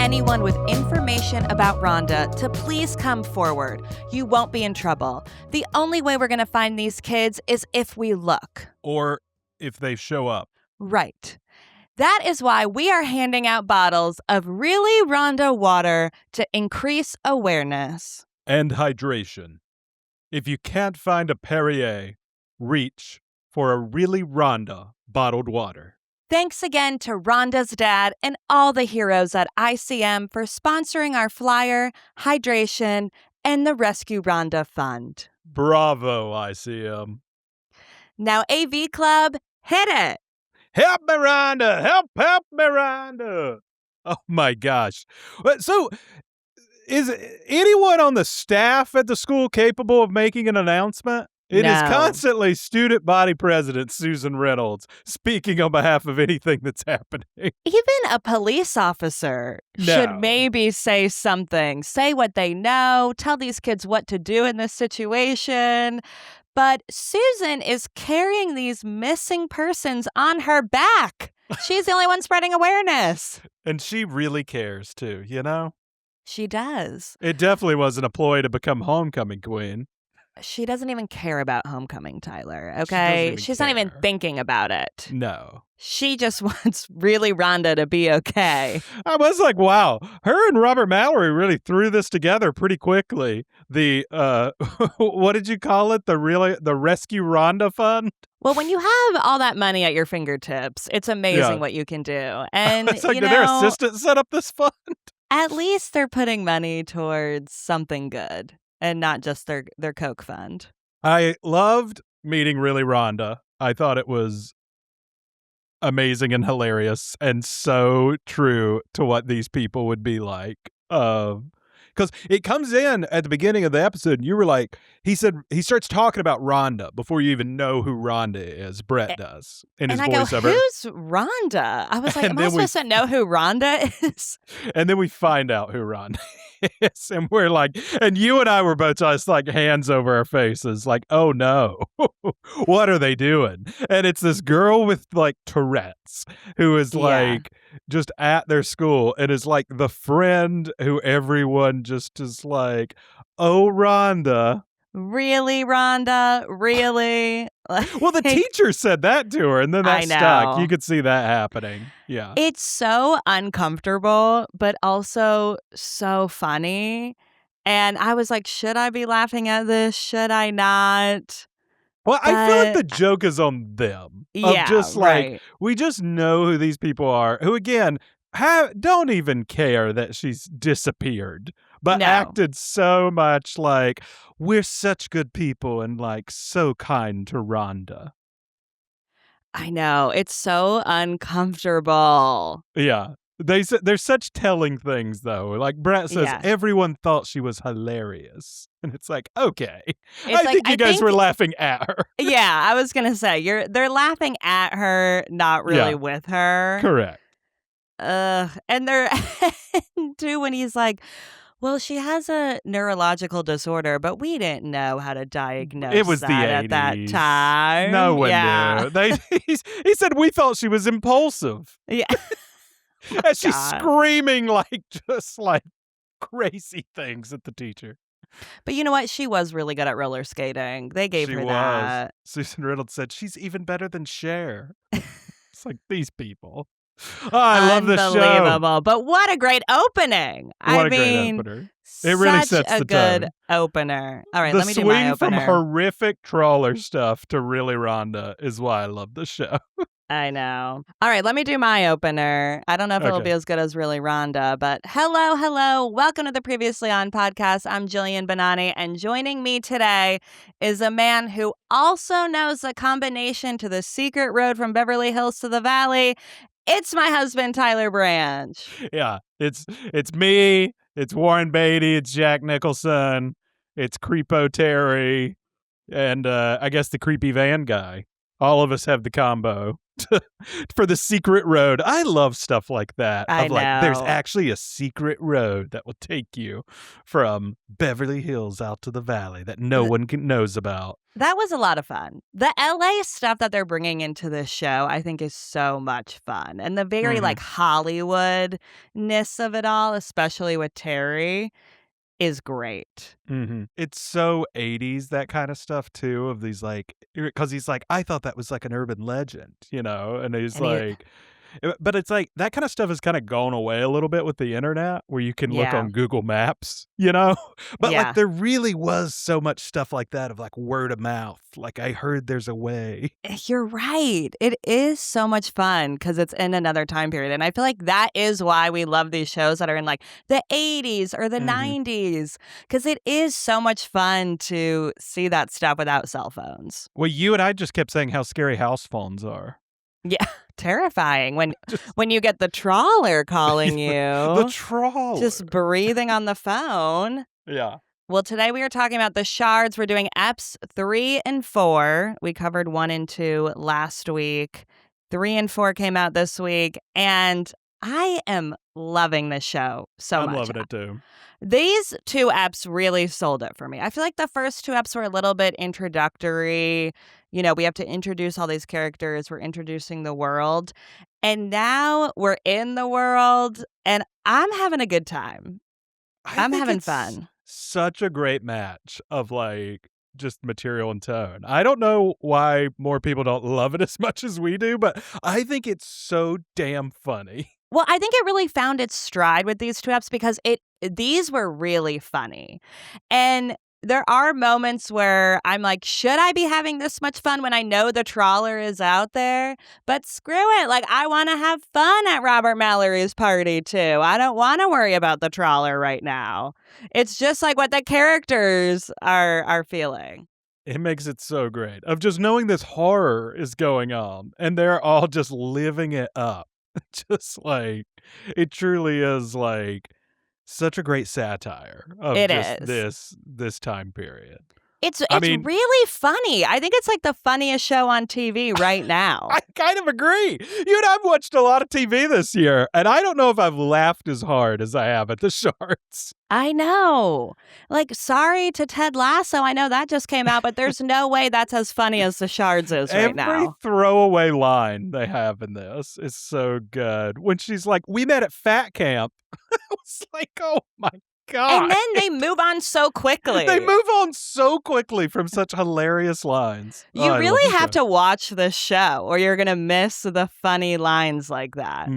anyone with information about Rhonda to please come forward. You won't be in trouble. The only way we're going to find these kids is if we look. Or if they show up. Right. That is why we are handing out bottles of Really Rhonda water to increase awareness. And hydration. If you can't find a Perrier, reach for a Really Rhonda bottled water. Thanks again to Rhonda's dad and all the heroes at ICM for sponsoring our flyer, hydration, and the Rescue Rhonda Fund. Bravo, ICM. Now, AV Club, hit it. Help me, Rhonda! Help me, Rhonda! Oh, my gosh. So, is anyone on the staff at the school capable of making an announcement? It is constantly student body president Susan Reynolds speaking on behalf of anything that's happening. Even a police officer should maybe say something, say what they know, tell these kids what to do in this situation. But Susan is carrying these missing persons on her back. She's the only one spreading awareness. And she really cares, too, you know? She does. It definitely wasn't a ploy to become homecoming queen. She doesn't even care about homecoming, Tyler, okay? She's not even thinking about it. No. She just wants Really Rhonda to be okay. I was like, wow, her and Robert Mallory really threw this together pretty quickly. The, what did you call it? The Rescue Rhonda Fund? Well, when you have all that money at your fingertips, it's amazing what you can do. And, it's like, did their assistant set up this fund? At least they're putting money towards something good. And not just their Coke fund. I loved meeting Really Rhonda. I thought it was amazing and hilarious and so true to what these people would be like. Because it comes in at the beginning of the episode, and you were like, he starts talking about Rhonda before you even know who Rhonda is. Bret does in his voiceover. And I go, who's Rhonda? I was like, am I supposed to know who Rhonda is? And then we find out who Rhonda is, and we're like, and you and I were both just like hands over our faces, like, oh no, what are they doing? And it's this girl with like Tourette's who is like just at their school and is like the friend who everyone just is like, oh, Rhonda. Really, Rhonda? Really? Well, the teacher said that to her, and then that stuck. You could see that happening. Yeah. It's so uncomfortable, but also so funny. And I was like, should I be laughing at this? Should I not? Well, I feel like the joke is on them. We just know who these people are, who, again, don't even care that she's disappeared, but acted so much like we're such good people and like so kind to Rhonda. I know. It's so uncomfortable. Yeah. They're such telling things, though. Like Bret says, everyone thought she was hilarious. And it's like, okay. I think you guys were laughing at her. Yeah, I was going to say, they're laughing at her, not really with her. Correct. And they're, too, when he's like, well, she has a neurological disorder, but we didn't know how to diagnose it was that the 80s. at that time. No one knew. He said, we thought she was impulsive. Yeah. And she's screaming like just like crazy things at the teacher. But you know what? She was really good at roller skating. They gave her that. Susan Reynolds said she's even better than Cher. It's like these people. Oh, I love this show. Unbelievable. But what a great opening. Great opener. It really sets the tone. Such a good opener. All right, let me do my opener. The swing from horrific Trawler stuff to Really Rhonda is why I love the show. I know. All right, let me do my opener. I don't know if it'll be as good as Really Rhonda, but hello. Welcome to the Previously On podcast. I'm Jillian Bonani, and joining me today is a man who also knows the combination to the secret road from Beverly Hills to the Valley. It's my husband, Tyler Branch. Yeah, it's me, it's Warren Beatty, it's Jack Nicholson, it's Creepo Terry, and I guess the creepy van guy. All of us have the combo. for the secret road. I love stuff like that. I Of like, there's know. actually a secret road that will take you from Beverly Hills out to the valley that no one knows about. That was a lot of fun. The LA stuff that they're bringing into this show, I think, is so much fun. And the very like Hollywood-ness of it all, especially with Terry, is great. It's so 80s, that kind of stuff too, of these like, because he's like, I thought that was like an urban legend, and he's And like, but it's like that kind of stuff has kind of gone away a little bit with the internet where you can look on Google Maps, but like there really was so much stuff like that of like word of mouth. Like I heard there's a way. You're right. It is so much fun because it's in another time period. And I feel like that is why we love these shows that are in like the 80s or the 90s, because it is so much fun to see that stuff without cell phones. Well, you and I just kept saying how scary house phones are. Yeah, terrifying when you get the trawler calling you. The trawler. Just breathing on the phone. Yeah. Well, today we are talking about the Shards. We're doing eps 3 and 4. We covered 1 and 2 last week. 3 and 4 came out this week, and I am loving this show so much. I'm loving it too. These 2 eps really sold it for me. I feel like the first 2 eps were a little bit introductory. We have to introduce all these characters. We're introducing the world. And now we're in the world, and I'm having a good time. I'm having fun. Such a great match of like just material and tone. I don't know why more people don't love it as much as we do, but I think it's so damn funny. Well, I think it really found its stride with these 2 eps because these were really funny. And there are moments where I'm like, should I be having this much fun when I know the trawler is out there? But screw it. Like, I want to have fun at Robert Mallory's party, too. I don't want to worry about the trawler right now. It's just like what the characters are feeling. It makes it so great of just knowing this horror is going on and they're all just living it up. Just like, it truly is like such a great satire of this time period. It's really funny. I think it's like the funniest show on TV right now. I kind of agree. You and I've watched a lot of TV this year, and I don't know if I've laughed as hard as I have at the Shards. I know. Like, sorry to Ted Lasso. I know that just came out, but there's no way that's as funny as the Shards is right now. Every throwaway line they have in this is so good. When she's like, we met at fat camp. I was like, oh my God. And then they move on so quickly. They move on so quickly from such hilarious lines. You really have to watch this show or you're going to miss the funny lines like that.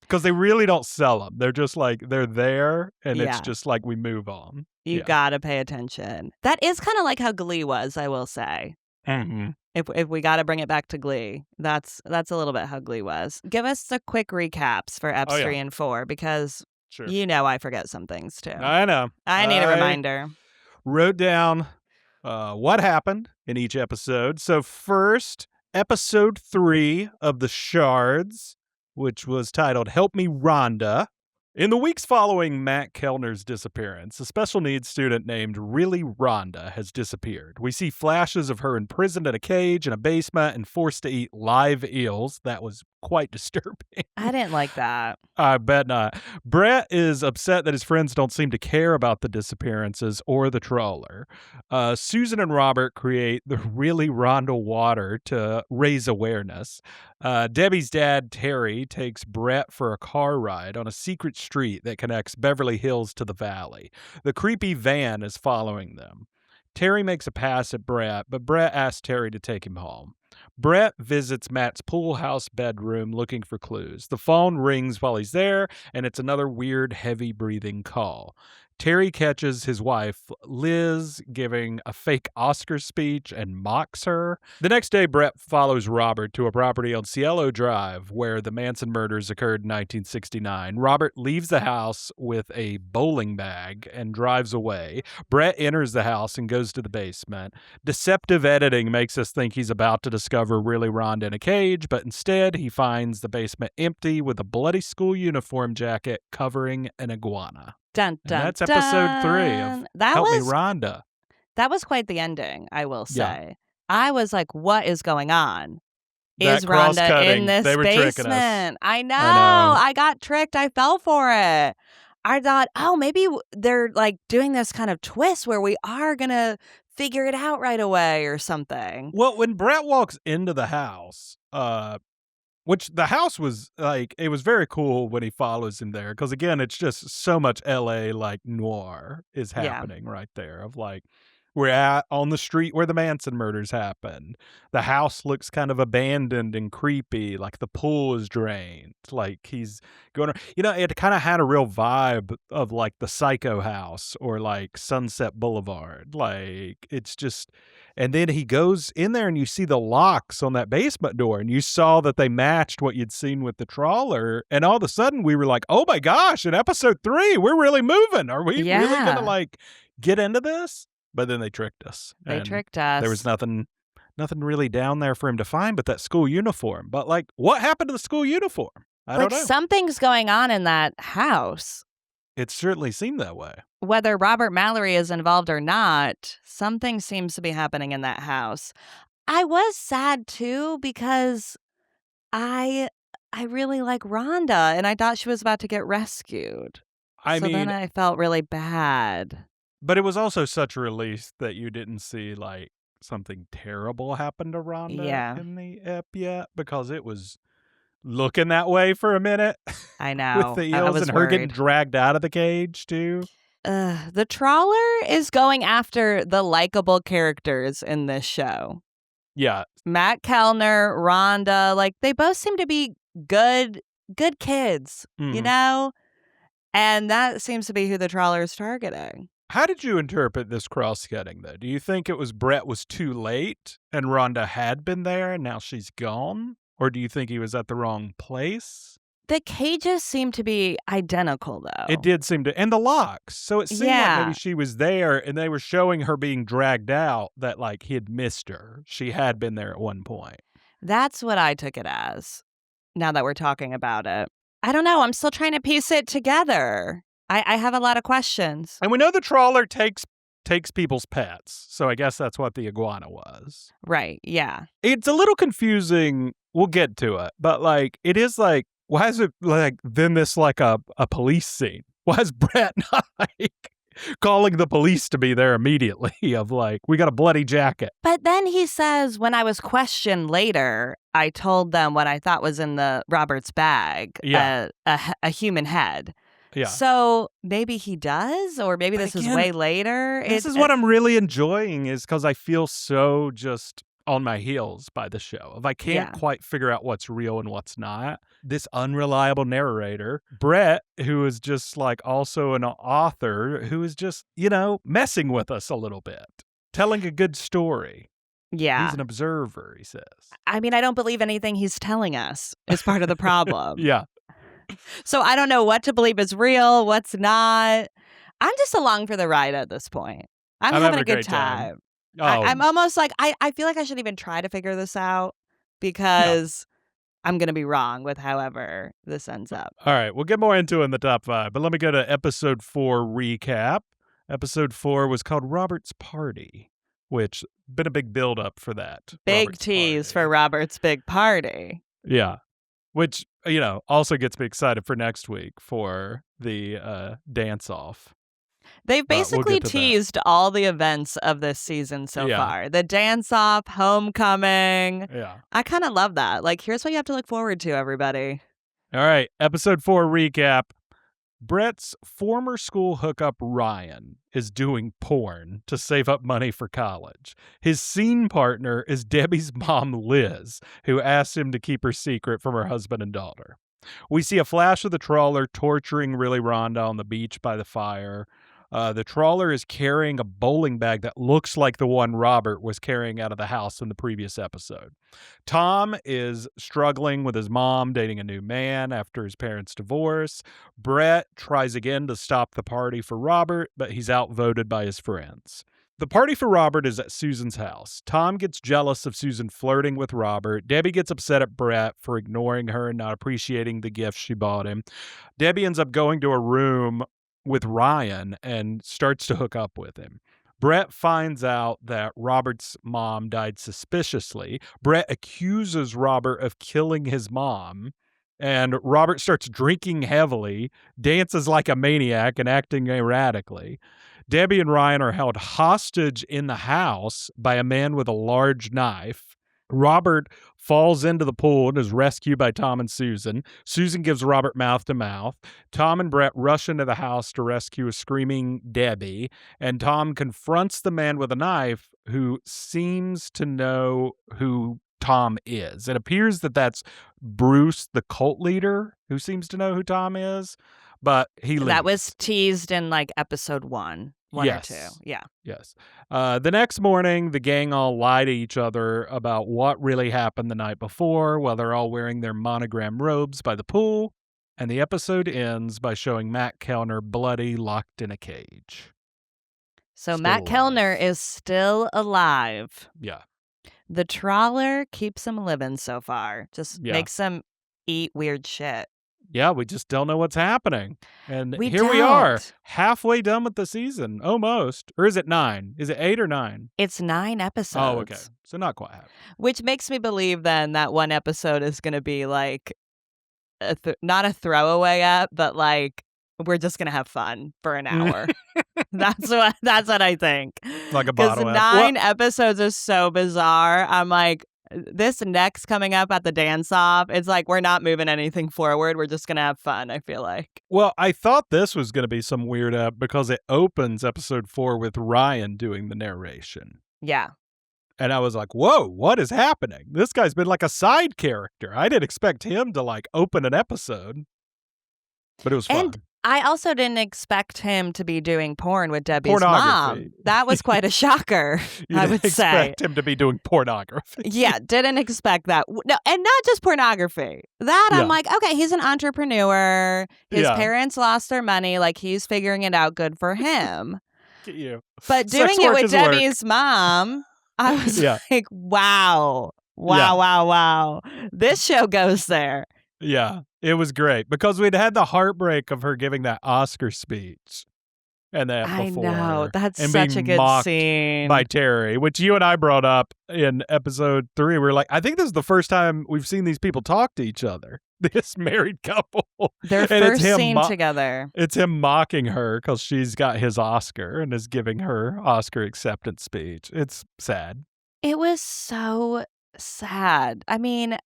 Because they really don't sell them. They're just like, they're there and it's just like we move on. You got to pay attention. That is kind of like how Glee was, I will say. If we got to bring it back to Glee, that's a little bit how Glee was. Give us the quick recaps for eps 3 and 4 because... Sure. I forget some things, too. I know. I need a reminder. Wrote down what happened in each episode. So first, episode 3 of The Shards, which was titled Help Me, Rhonda. In the weeks following Matt Kellner's disappearance, a special needs student named Really Rhonda has disappeared. We see flashes of her imprisoned in a cage in a basement and forced to eat live eels. That was quite disturbing. I didn't like that. I bet not. Bret is upset that his friends don't seem to care about the disappearances or the trawler. Susan and Robert create the Really Rhonda water to raise awareness. Debbie's dad, Terry, takes Bret for a car ride on a secret street that connects Beverly Hills to the valley. The creepy van is following them. Terry makes a pass at Bret, but Bret asks Terry to take him home. Bret visits Matt's pool house bedroom looking for clues. The phone rings while he's there, and it's another weird, heavy-breathing call. Terry catches his wife, Liz, giving a fake Oscar speech and mocks her. The next day, Bret follows Robert to a property on Cielo Drive where the Manson murders occurred in 1969. Robert leaves the house with a bowling bag and drives away. Bret enters the house and goes to the basement. Deceptive editing makes us think he's about to discover Really Rhonda in a cage, but instead he finds the basement empty with a bloody school uniform jacket covering an iguana. Dun, dun, and that's episode 3 of Help Me, Rhonda. That was quite the ending, I will say. Yeah. I was like, what is going on? is Rhonda in this they were basement? I know. I got tricked. I fell for it. I thought, oh, maybe they're like doing this kind of twist where we are going to figure it out right away or something. Well, when Bret walks into the house, which the house was like, it was very cool when he follows him there. Because again, it's just so much LA like noir is happening right there. Of like, we're on the street where the Manson murders happened. The house looks kind of abandoned and creepy. Like the pool is drained. Like he's going, it kind of had a real vibe of like the Psycho House or like Sunset Boulevard. Like it's just, and then he goes in there and you see the locks on that basement door and you saw that they matched what you'd seen with the Trawler. And all of a sudden we were like, oh my gosh, in episode 3, we're really moving. Are we really going to like get into this? But then they tricked us. They tricked us. There was nothing really down there for him to find but that school uniform. But like, what happened to the school uniform? I don't know. Something's going on in that house. It certainly seemed that way. Whether Robert Mallory is involved or not, something seems to be happening in that house. I was sad too because I really like Rhonda and I thought she was about to get rescued. Then I felt really bad. But it was also such a release that you didn't see like something terrible happen to Rhonda in the ep yet, because it was looking that way for a minute. I know. With the eels and her getting dragged out of the cage too. The Trawler is going after the likable characters in this show. Yeah. Matt Kellner, Rhonda, like they both seem to be good kids, you know? And that seems to be who the Trawler is targeting. How did you interpret this cross-cutting, though? Do you think it was Bret was too late and Rhonda had been there and now she's gone? Or do you think he was at the wrong place? The cages seem to be identical, though. It did seem to. And the locks. So it seemed like maybe she was there and they were showing her being dragged out, that like he had missed her. She had been there at one point. That's what I took it as, now that we're talking about it. I don't know. I'm still trying to piece it together. I have a lot of questions. And we know the Trawler takes people's pets, so I guess that's what the iguana was. Right, yeah. It's a little confusing. We'll get to it. But, like, it is like, why is it, like, then this, like, a police scene? Why is Bret not, like, calling the police to be there immediately of, like, we got a bloody jacket? But then he says, when I was questioned later, I told them what I thought was in the Robert's bag, a human head. Yeah. So maybe he does, or maybe this is way later. This is what I'm really enjoying, is because I feel so just on my heels by the show. If I can't quite figure out what's real and what's not, this unreliable narrator, Bret, who is just like also an author, who is just, messing with us a little bit, telling a good story. Yeah. He's an observer, he says. I mean, I don't believe anything he's telling us is part of the problem. Yeah. So I don't know what to believe is real, what's not. I'm just along for the ride at this point. I'm having a good time. Oh. I'm almost like, I feel like I shouldn't even try to figure this out because I'm going to be wrong with however this ends up. All right, we'll get more into it in the top 5, but let me go to episode 4 recap. Episode 4 was called Robert's Party, which been a big build-up for that. Big Robert's tease party. For Robert's big party. Yeah. Which, also gets me excited for next week for the dance-off. They've basically teased all the events of this season so far. The dance-off, homecoming. Yeah. I kind of love that. Like, here's what you have to look forward to, everybody. All right, episode 4 recap. Bret's former school hookup, Ryan, is doing porn to save up money for college. His scene partner is Debbie's mom, Liz, who asks him to keep her secret from her husband and daughter. We see a flash of the Trawler torturing Really Rhonda on the beach by the fire. The Trawler is carrying a bowling bag that looks like the one Robert was carrying out of the house in the previous episode. Thom is struggling with his mom dating a new man after his parents' divorce. Bret tries again to stop the party for Robert, but he's outvoted by his friends. The party for Robert is at Susan's house. Thom gets jealous of Susan flirting with Robert. Debbie gets upset at Bret for ignoring her and not appreciating the gift she bought him. Debbie ends up going to a room with Ryan and starts to hook up with him. Bret finds out that Robert's mom died suspiciously. Bret accuses Robert of killing his mom, and Robert starts drinking heavily, dances like a maniac, and acting erratically. Debbie and Ryan are held hostage in the house by a man with a large knife. Robert falls into the pool and is rescued by Thom and Susan. Susan gives Robert mouth to mouth. Thom and Bret rush into the house to rescue a screaming Debbie, and Thom confronts the man with a knife who seems to know who Thom is. It appears that that's Bruce, the cult leader, who seems to know who Thom is, but he leaves. That was teased in like episode one yes. or two. Yeah. Yes. The next morning, the gang all lie to each other about what really happened the night before while they're all wearing their monogram robes by the pool. And the episode ends by showing Matt Kellner bloody, locked in a cage. So Matt Kellner is still alive. Yeah. The Trawler keeps him living so far. Just makes him eat weird shit. Yeah, we just don't know what's happening. And we are, halfway done with the season, almost. Or is it 9? Is it 8 or 9? It's 9 episodes. Oh, okay. So not quite half. Which makes me believe then that one episode is going to be like, not a throwaway app, but like, we're just going to have fun for an hour. That's what I think. Like a bottle app. 9 episodes is so bizarre. I'm like, this next coming up at the dance-off, it's like we're not moving anything forward. We're just going to have fun, I feel like. Well, I thought this was going to be some weird app because it opens episode 4 with Ryan doing the narration. Yeah. And I was like, whoa, what is happening? This guy's been like a side character. I didn't expect him to like open an episode. But it was fun. And I also didn't expect him to be doing porn with Debbie's mom. That was quite a shocker, I would say. Expect him to be doing pornography. Yeah, didn't expect that. No, and not just pornography. I'm like, okay, he's an entrepreneur. His parents lost their money. Like, he's figuring it out. Good for him. Get you. But doing it with Debbie's mom, I was like, wow. This show goes there. Yeah, it was great because we'd had the heartbreak of her giving that Oscar speech and that before. I know, that's and such a being good mocked scene. by Terry, which you and I brought up in episode 3. We're like, I think this is the first time we've seen these people talk to each other. This married couple. Their first scene together. It's him mocking her because she's got his Oscar and is giving her Oscar acceptance speech. It's sad. It was so sad. I mean,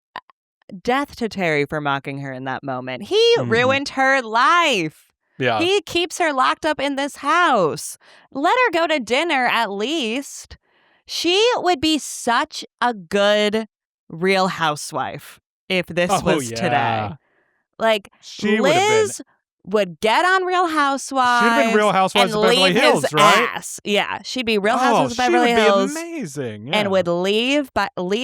death to Terry for mocking her in that moment. He ruined her life. Yeah. He keeps her locked up in this house. Let her go to dinner at least. She would be such a good Real Housewife if this was today. Like, Liz would get on Real Housewives. She'd have been Real Housewives and of Beverly leave Hills, his right? Ass. Yeah, she'd be Real Housewives of Beverly Hills. Be amazing. And would leave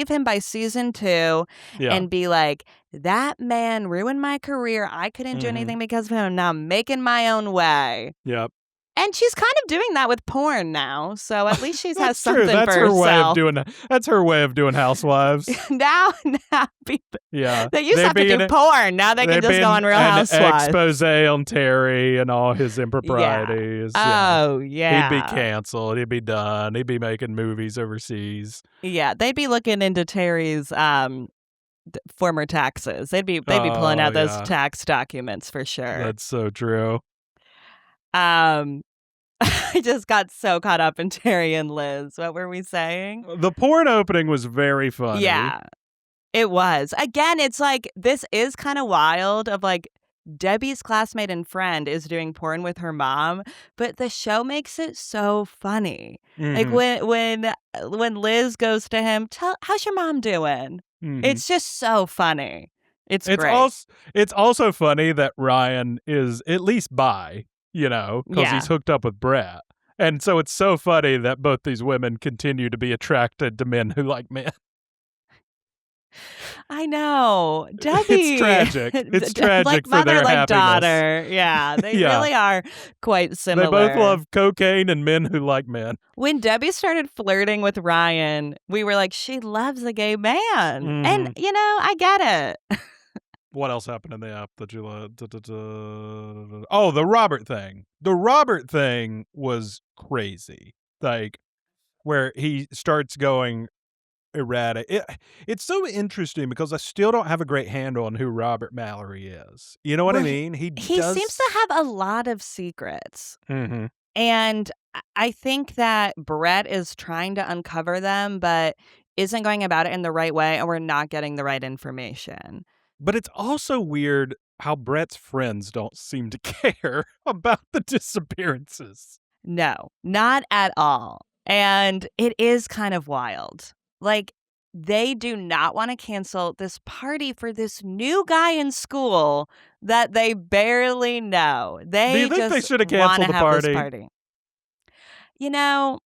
him by season 2 and be like, that man ruined my career. I couldn't do anything because of him. Now I'm making my own way. Yep. And she's kind of doing that with porn now. So at least she has something That's for her herself. way of doing that. That's her way of doing Housewives. now they used to have to do porn. Now they can just go on Real Housewives. An expose on Terry and all his improprieties. Oh, yeah. He'd be canceled. He'd be done. He'd be making movies overseas. Yeah, they'd be looking into Terry's former taxes. They'd be pulling out those tax documents for sure. That's so true. I just got so caught up in Terry and Liz. What were we saying? The porn opening was very funny. Yeah, it was. Again, it's like, this is kind of wild of like, Debbie's classmate and friend is doing porn with her mom, but the show makes it so funny. Like when Liz goes to him, how's your mom doing? It's just so funny. It's great. It's also funny that Ryan is at least bi. Because he's hooked up with Bret. And so it's so funny that both these women continue to be attracted to men who like men. I know. Debbie. It's tragic. It's tragic like for mother, their like happiness. Daughter. Yeah, they really are quite similar. They both love cocaine and men who like men. When Debbie started flirting with Ryan, we were like, she loves a gay man. And, I get it. What else happened in the app that you loved? Oh, the Robert thing. The Robert thing was crazy. like where he starts going erratic. It's so interesting because I still don't have a great handle on who Robert Mallory is. You know what I Well, mean? he seems to have a lot of secrets. Mm-hmm. And I think that Bret is trying to uncover them, but isn't going about it in the right way, and we're not getting the right information. But it's also weird how Bret's friends don't seem to care about the disappearances. No, not at all. And it is kind of wild. Like, they do not want to cancel this party for this new guy in school that they barely know. Do They you think they just should have want to canceled the have this party? party. You know,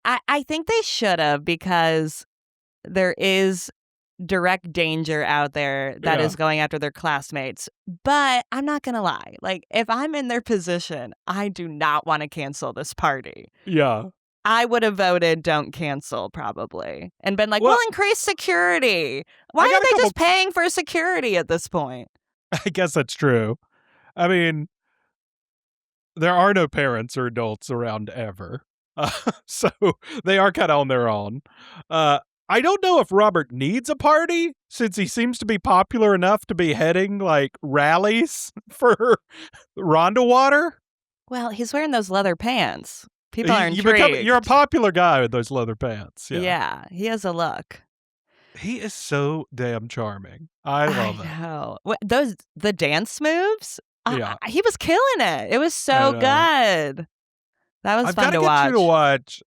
I think they should have, because there is direct danger out there that is going after their classmates. But I'm not going to lie. Like, if I'm in their position, I do not want to cancel this party. Yeah. I would have voted don't cancel, probably, and been like, we'll increase security. Why are they just paying for security at this point? I guess that's true. I mean, there are no parents or adults around ever. So they are kind of on their own. I don't know if Robert needs a party, since he seems to be popular enough to be heading like rallies for Rhonda water. Well, he's wearing those leather pants. People are intrigued. You're a popular guy with those leather pants. Yeah, he has a look. He is so damn charming. I love it. I know. The dance moves? Yeah. He was killing it. It was so good. That was fun to watch. I've got to get you to watch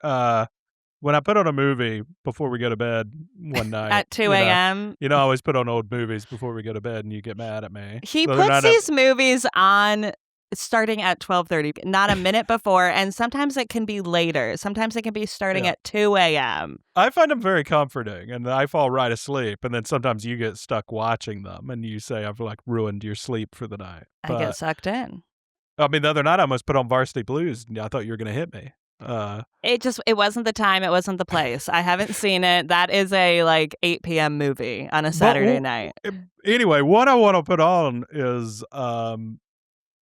when I put on a movie before we go to bed one night. At 2 a.m.? You know, I always put on old movies before we go to bed and you get mad at me. He puts these movies on starting at 12:30, not a minute before, and sometimes it can be later. Sometimes it can be starting at 2 a.m. I find them very comforting, and I fall right asleep, and then sometimes you get stuck watching them, and you say, I've like ruined your sleep for the night. I get sucked in. I mean, the other night I almost put on Varsity Blues, and I thought you were going to hit me. It wasn't the time, it wasn't the place. I haven't seen it. That is a like 8 p.m. movie on a Saturday night. Anyway, what I want to put on is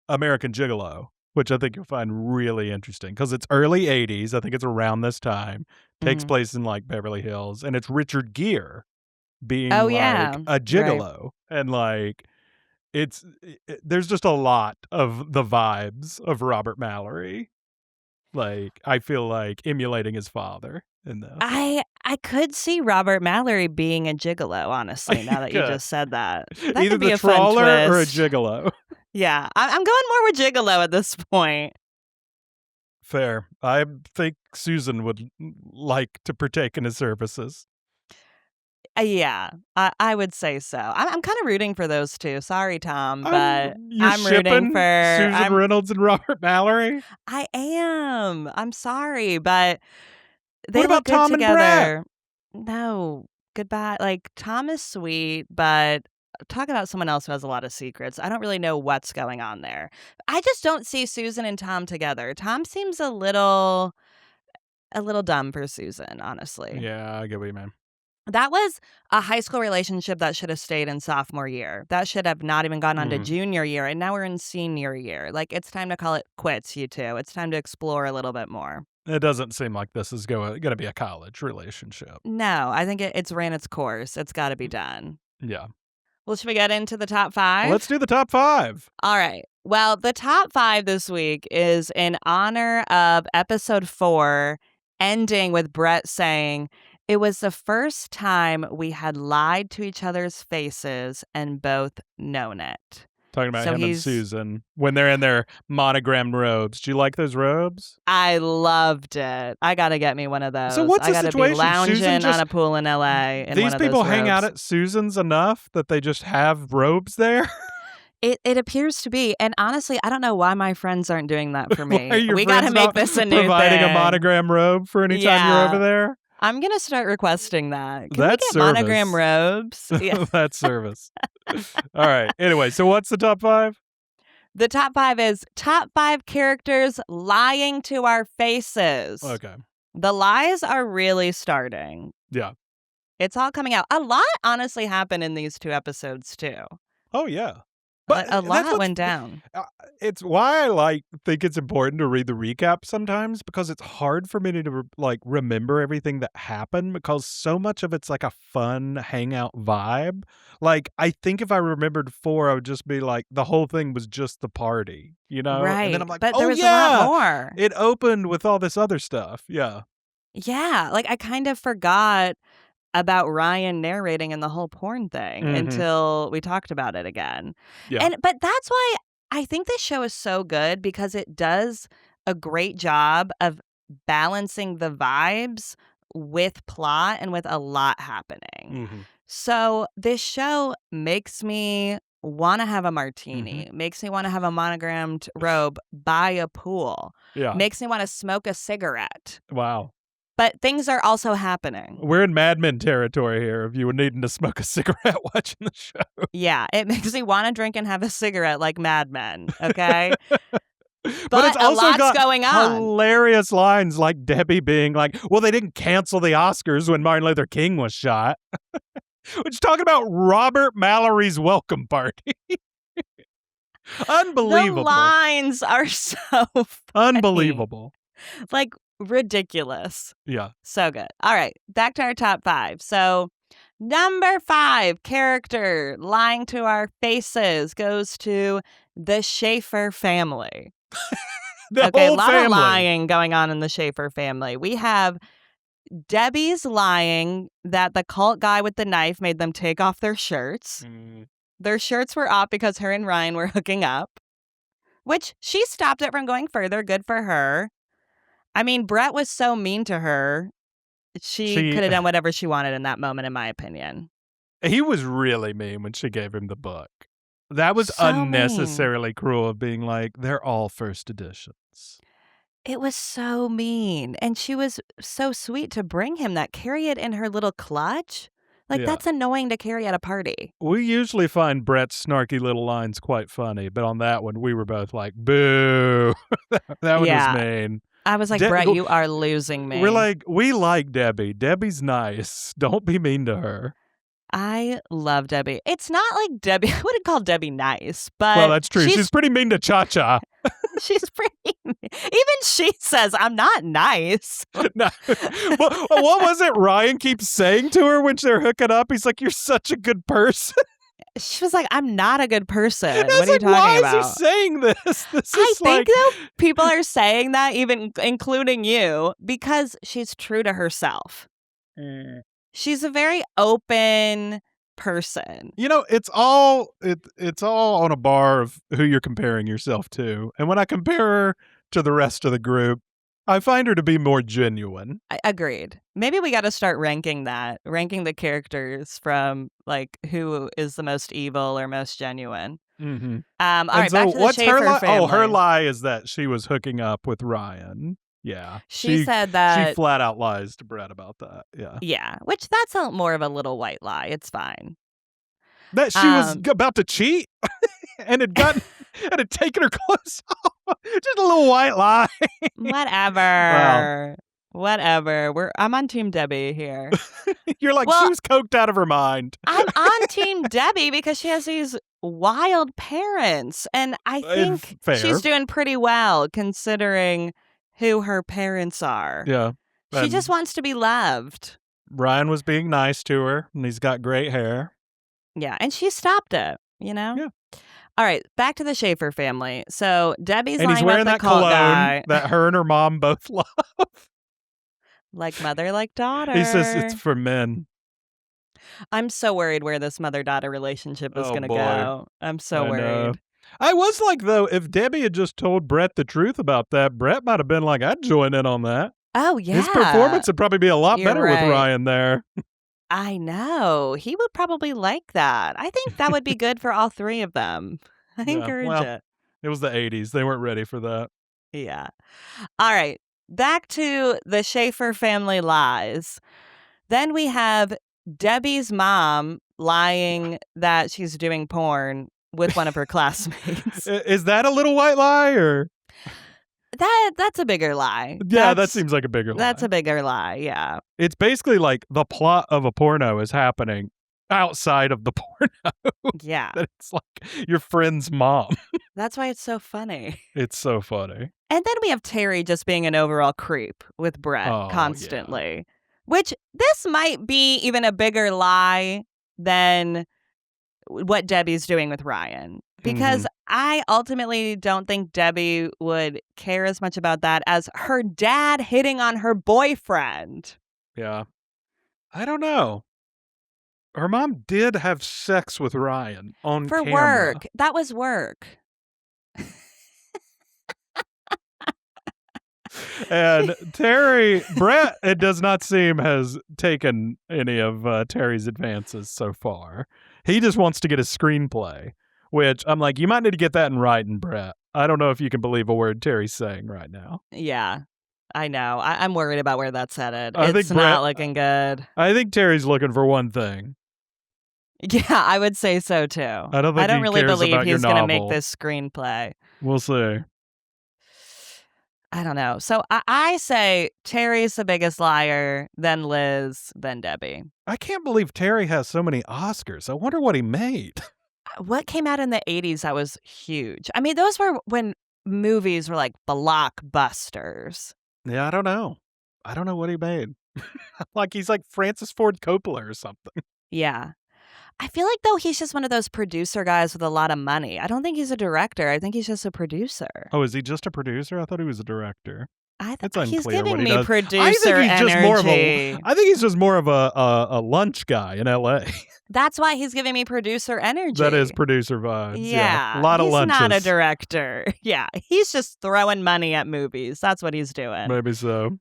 American Gigolo, which I think you'll find really interesting because it's early 80s. I think it's around this time. Takes place in like Beverly Hills, and it's Richard Gere being a gigolo. Right. And like there's just a lot of the vibes of Robert Mallory. Like, I feel like emulating his father in this. I could see Robert Mallory being a gigolo, honestly, now that you just said that. That Either could be the a fun Trawler or a twist. gigolo. Yeah, I'm going more with gigolo at this point. Fair. I think Susan would like to partake in his services. Yeah, I would say so. I'm kind of rooting for those two. Sorry, Tom, but I'm rooting for Susan Reynolds and Robert Mallory. I am. I'm sorry, but they what about look good Thom together. And Bret? No, goodbye. Like, Tom is sweet, but talk about someone else who has a lot of secrets. I don't really know what's going on there. I just don't see Susan and Tom together. Tom seems a little dumb for Susan, honestly. Yeah, I get what you mean. That was a high school relationship that should have stayed in sophomore year. That should have not even gone on to junior year, and now we're in senior year. Like, it's time to call it quits, you two. It's time to explore a little bit more. It doesn't seem like this is going to be a college relationship. No, I think it's ran its course. It's got to be done. Yeah. Well, should we get into the top 5? Let's do the top 5. All right. Well, the top 5 this week is in honor of episode 4, ending with Bret saying, "It was the first time we had lied to each other's faces and both known it." Talking about him and Susan when they're in their monogrammed robes. Do you like those robes? I loved it. I got to get me one of those. So what's the situation? I got to be lounging on a pool in LA in these one people of those hang out robes. at Susan's enough that they just have robes there? It appears to be. And honestly, I don't know why my friends aren't doing that for me. We got to make this a new providing thing. a monogram robe for any time you're over there? I'm going to start requesting that. Can That's we get service. monogram robes? Yeah. That's service. All right. Anyway, so what's the top 5? The top 5 is top 5 characters lying to our faces. Okay. The lies are really starting. Yeah. It's all coming out. A lot honestly happened in these 2 episodes too. Oh, yeah. But A lot went down. It's why I think it's important to read the recap sometimes, because it's hard for me to remember everything that happened, because so much of it's like a fun hangout vibe. Like, I think if I remembered 4, I would just be like, the whole thing was just the party, you know? And then Right. I'm like, But oh there was a yeah, lot more. it opened with all this other stuff. Yeah. Yeah. Like, I kind of forgot about Ryan narrating and the whole porn thing until we talked about it again. Yeah. But that's why I think this show is so good, because it does a great job of balancing the vibes with plot and with a lot happening. So this show makes me want to have a martini, makes me want to have a monogrammed robe by a pool, makes me want to smoke a cigarette. Wow. But things are also happening. We're in Mad Men territory here of you needing to smoke a cigarette watching the show. Yeah, it makes me want to drink and have a cigarette like Mad Men, okay? But it's also lot's got going on. hilarious lines like Debbie being like, well, they didn't cancel the Oscars when Martin Luther King was shot. Which, talking about Robert Mallory's welcome party. Unbelievable. The lines are so funny. Unbelievable. Like, ridiculous. Yeah. So good. All right, back to our top 5. So, number 5 character lying to our faces goes to the Schaefer family. The okay, whole a lot family. of lying going on in the Schaefer family. We have Debbie's lying that the cult guy with the knife made them take off their shirts. Their shirts were off because her and Ryan were hooking up, which she stopped it from going further. Good for her. I mean, Bret was so mean to her. She could have done whatever she wanted in that moment, in my opinion. He was really mean when she gave him the book. That was So unnecessarily cruel, of being like, they're all first editions. It was so mean. And she was so sweet to bring him that, carry it in her little clutch. Like, that's annoying to carry at a party. We usually find Bret's snarky little lines quite funny, but on that one, we were both like, boo. That one was mean. I was like, Bret, you are losing me. We're like, we like Debbie. Debbie's nice. Don't be mean to her. I love Debbie. It's not like Debbie. I wouldn't call Debbie nice, but well, that's true. She's pretty mean to Cha-Cha. She's pretty mean. Even she says, I'm not nice. No. What was it Ryan keeps saying to her when they're hooking up? He's like, you're such a good person. She was like, I'm not a good person. What are you talking why about? Why is he saying this? I think though people are saying that, even including you, because she's true to herself. She's a very open person. You know, it's all on a bar of who you're comparing yourself to. And when I compare her to the rest of the group, I find her to be more genuine. Agreed. Maybe we got to start ranking the characters from like who is the most evil or most genuine. All right, so back to the what's Schaefer her lie? family. Oh, her lie is that she was hooking up with Ryan. Yeah. She said that. She flat out lies to Bret about that. Yeah. Yeah, which that's more of a little white lie. It's fine. That she was about to cheat and had taken her clothes off. Just a little white lie. Whatever. Wow. Whatever. I'm on Team Debbie here. You're like, she was coked out of her mind. I'm on Team Debbie because she has these wild parents. And I think she's doing pretty well considering who her parents are. Yeah. She just wants to be loved. Ryan was being nice to her, and he's got great hair. Yeah, and she stopped it, you know? Yeah. All right, back to the Schaefer family. So Debbie's and lying he's wearing about the that cult cologne guy. that her and her mom both love. Like mother, like daughter. He says it's for men. I'm so worried where this mother-daughter relationship is going to go. I'm so worried. I was like, though, if Debbie had just told Bret the truth about that, Bret might have been like, I'd join in on that. Oh, yeah. His performance would probably be a lot better with Ryan there. I know. He would probably like that. I think that would be good for all three of them. I encourage it. It was the 80s. They weren't ready for that. Yeah. All right. Back to the Schaefer family lies. Then we have Debbie's mom lying that she's doing porn with one of her classmates. Is that a little white lie or? That's a bigger lie. Yeah, that seems like a bigger lie. That's a bigger lie, yeah. It's basically like the plot of a porno is happening outside of the porno. Yeah. That it's like your friend's mom. That's why it's so funny. It's so funny. And then we have Terry just being an overall creep with Bret constantly, which this might be even a bigger lie than what Debbie's doing with Ryan. Because I ultimately don't think Debbie would care as much about that as her dad hitting on her boyfriend. Yeah. I don't know. Her mom did have sex with Ryan on camera. For work. That was work. And Bret, it does not seem, has taken any of Terry's advances so far. He just wants to get a screenplay, which I'm like, you might need to get that in writing, Bret. I don't know if you can believe a word Terry's saying right now. Yeah, I know. I'm worried about where that's headed. It's not looking good. I think Terry's looking for one thing. Yeah, I would say so too. I don't really believe he's going to make this screenplay. We'll see. I don't know. So I say Terry's the biggest liar, then Liz, then Debbie. I can't believe Terry has so many Oscars. I wonder what he made. What came out in the 80s that was huge? I mean, those were when movies were like blockbusters. Yeah, I don't know. I don't know what he made. Like he's like Francis Ford Coppola or something. Yeah. I feel like, though, he's just one of those producer guys with a lot of money. I don't think he's a director. I think he's just a producer. Oh, is he just a producer? I thought he was a director. It's unclear he's giving what he me does. Producer energy. I think he's just more of a lunch guy in L.A. That's why he's giving me producer energy. That is producer vibes. Yeah. A lot of lunches. He's not a director. Yeah. He's just throwing money at movies. That's what he's doing. Maybe so.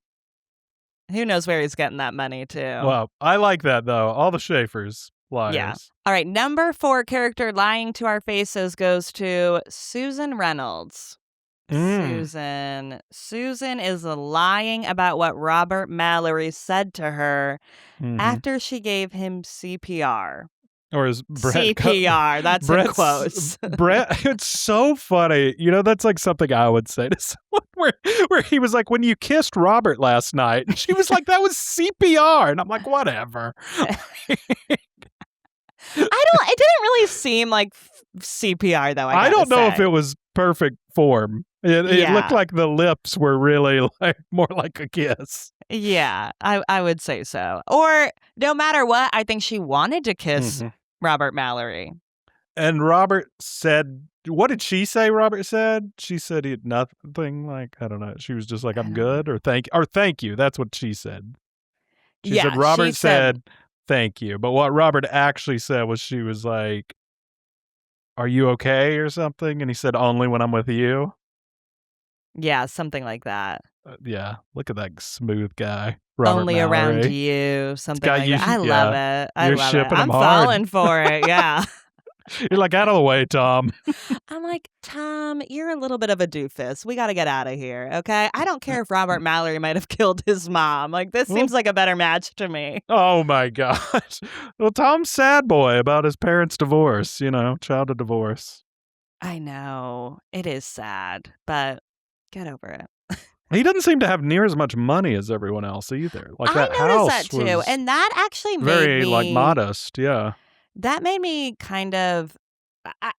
Who knows where he's getting that money, too. Well, I like that, though. All the Schaefers. Liars. Yeah. All right. Number 4 character lying to our faces goes to Susan Reynolds. Susan is lying about what Robert Mallory said to her after she gave him CPR. Or is Bret CPR? That's in quotes. Bret, it's so funny. You know, that's like something I would say to someone where he was like, when you kissed Robert last night, and she was like, that was CPR, and I'm like, whatever. It didn't really seem like CPR though. I don't know if it was perfect form. It looked like the lips were really like more like a kiss. Yeah, I would say so. Or no matter what, I think she wanted to kiss Robert Mallory. And Robert said, what did she say Robert said? She said he had nothing, like, I don't know. She was just like, I'm good, or thank you. That's what she said. She said Robert said thank you. But what Robert actually said was, she was like, are you okay or something? And he said, only when I'm with you. Yeah, something like that. Yeah, look at that smooth guy. Robert only Mallory. Around you, something like that. I love it. You're shipping I'm him hard. falling for it, yeah. You're like, out of the way, Tom. I'm like, Tom, you're a little bit of a doofus. We got to get out of here, okay? I don't care if Robert Mallory might have killed his mom. Like, this seems like a better match to me. Oh, my gosh. Well, Tom's sad boy about his parents' divorce, child of divorce. I know. It is sad, but get over it. He doesn't seem to have near as much money as everyone else either. Like, that I noticed house that too. was And that actually made very, me like, modest, yeah. That made me kind of,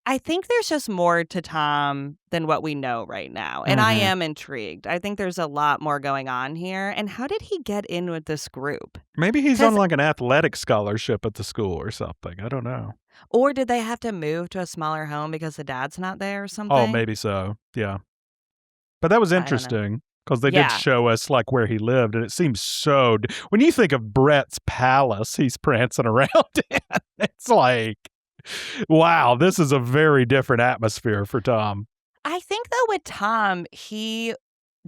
I think there's just more to Tom than what we know right now. And I am intrigued. I think there's a lot more going on here. And how did he get in with this group? Maybe he's on like an athletic scholarship at the school or something. I don't know. Or did they have to move to a smaller home because the dad's not there or something? Oh, maybe so. Yeah. But that was interesting. Because they did show us like where he lived, and it seems so. When you think of Bret's palace, he's prancing around in. It's like, wow, this is a very different atmosphere for Tom. I think though with Tom, he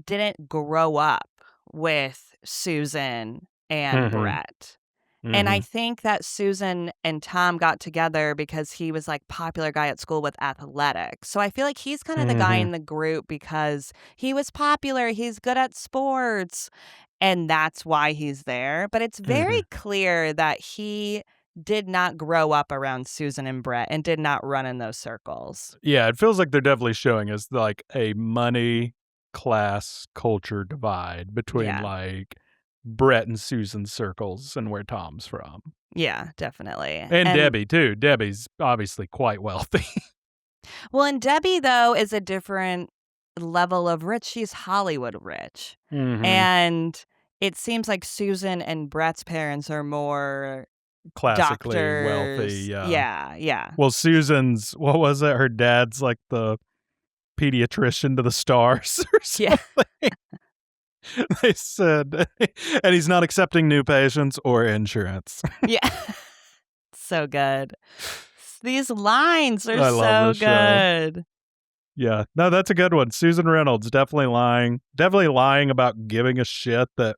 didn't grow up with Susan and Bret. And I think that Susan and Tom got together because he was like popular guy at school with athletics. So I feel like he's kind of the guy in the group because he was popular. He's good at sports. And that's why he's there. But it's very clear that he did not grow up around Susan and Bret and did not run in those circles. Yeah, it feels like they're definitely showing us like a money class culture divide between like Bret and Susan's circles and where Thom's from. Yeah, definitely. And Debbie, too. Debbie's obviously quite wealthy. Well, and Debbie, though, is a different level of rich. She's Hollywood rich. Mm-hmm. And it seems like Susan and Bret's parents are more classically doctors. Wealthy. Yeah. Well, Susan's, what was it? Her dad's like the pediatrician to the stars or something. Yeah. They said, and he's not accepting new patients or insurance. Yeah. So good. These lines are so good. Show. Yeah. No, that's a good one. Susan Reynolds, definitely lying. Definitely lying about giving a shit that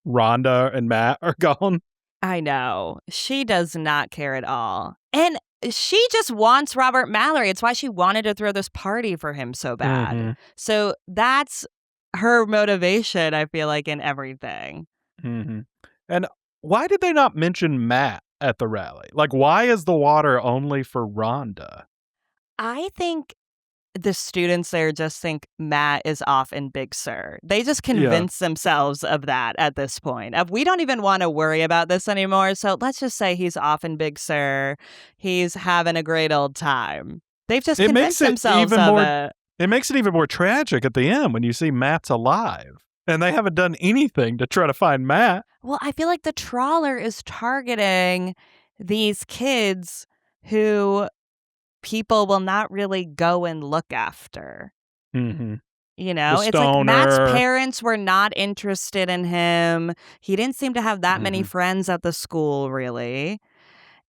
Rhonda and Matt are gone. I know. She does not care at all. And she just wants Robert Mallory. It's why she wanted to throw this party for him so bad. Mm-hmm. So that's her motivation, I feel like, in everything. Mm-hmm. And why did they not mention Matt at the rally? Like, why is the water only for Rhonda? I think the students there just think Matt is off in Big Sur. They just convince themselves of that at this point. We don't even want to worry about this anymore. So let's just say he's off in Big Sur. He's having a great old time. They've just convinced themselves of it. It makes it even more tragic at the end when you see Matt's alive. And they haven't done anything to try to find Matt. Well, I feel like the Trawler is targeting these kids who people will not really go and look after. Mm-hmm. You know, it's like Matt's parents were not interested in him. He didn't seem to have that many friends at the school, really.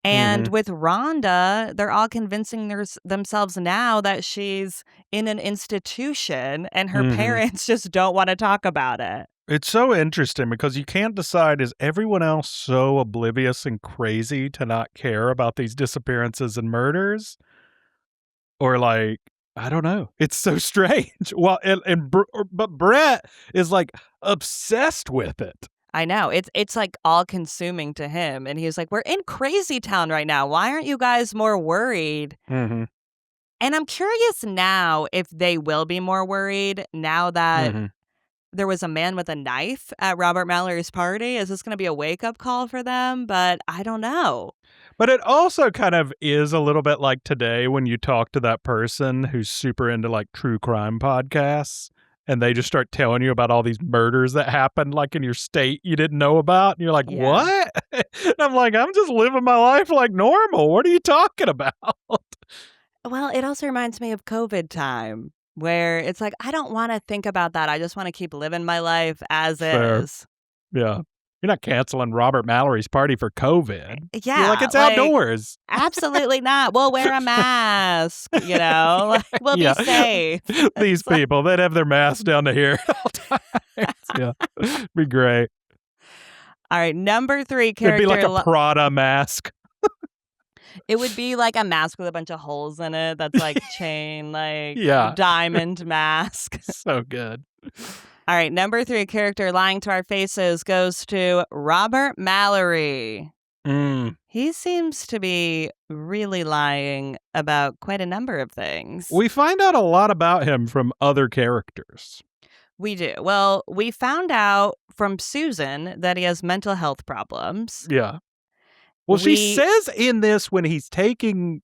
And with Rhonda, they're all convincing themselves now that she's in an institution and her parents just don't want to talk about it. It's so interesting because you can't decide, is everyone else so oblivious and crazy to not care about these disappearances and murders? Or like, I don't know. It's so strange. Well, but Bret is like obsessed with it. I know. It's like all consuming to him. And he's like, we're in crazy town right now. Why aren't you guys more worried? Mm-hmm. And I'm curious now if they will be more worried now that there was a man with a knife at Robert Mallory's party. Is this going to be a wake-up call for them? But I don't know. But it also kind of is a little bit like today when you talk to that person who's super into like true crime podcasts and they just start telling you about all these murders that happened like in your state you didn't know about. And you're like, what? And I'm like, I'm just living my life like normal. What are you talking about? Well, it also reminds me of COVID time where it's like, I don't want to think about that. I just want to keep living my life as is. Yeah. You're not canceling Robert Mallory's party for COVID. Yeah. You're like, it's outdoors. Absolutely not. We'll wear a mask, you know? We'll be safe. These people, they'd have their masks down to here all times. Yeah. Be great. All right. Number 3 character. It'd be like a Prada mask. It would be like a mask with a bunch of holes in it. That's like chain, like diamond mask. So good. All right, number 3 character lying to our faces goes to Robert Mallory. He seems to be really lying about quite a number of things. We find out a lot about him from other characters. We do. Well, we found out from Susan that he has mental health problems. Yeah. Well, she says in this when he's drinking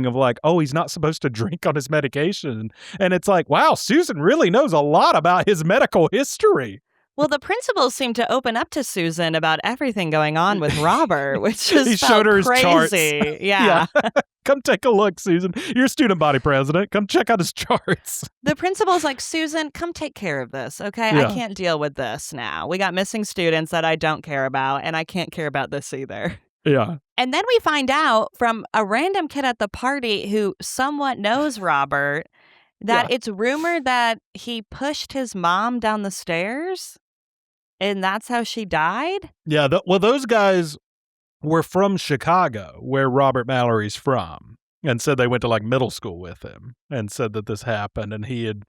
of like, oh, he's not supposed to drink on his medication. And it's like, wow, Susan really knows a lot about his medical history. Well, the principals seem to open up to Susan about everything going on with Robert, which just he showed her his crazy. Charts. Yeah. Come take a look, Susan. You're student body president. Come check out his charts. The principal's like, Susan, come take care of this, okay? Yeah. I can't deal with this now. We got missing students that I don't care about, and I can't care about this either. Yeah. And then we find out from a random kid at the party who somewhat knows Robert that it's rumored that he pushed his mom down the stairs and that's how she died. Yeah. Well, those guys were from Chicago, where Robert Mallory's from, and said they went to like middle school with him and said that this happened and he'd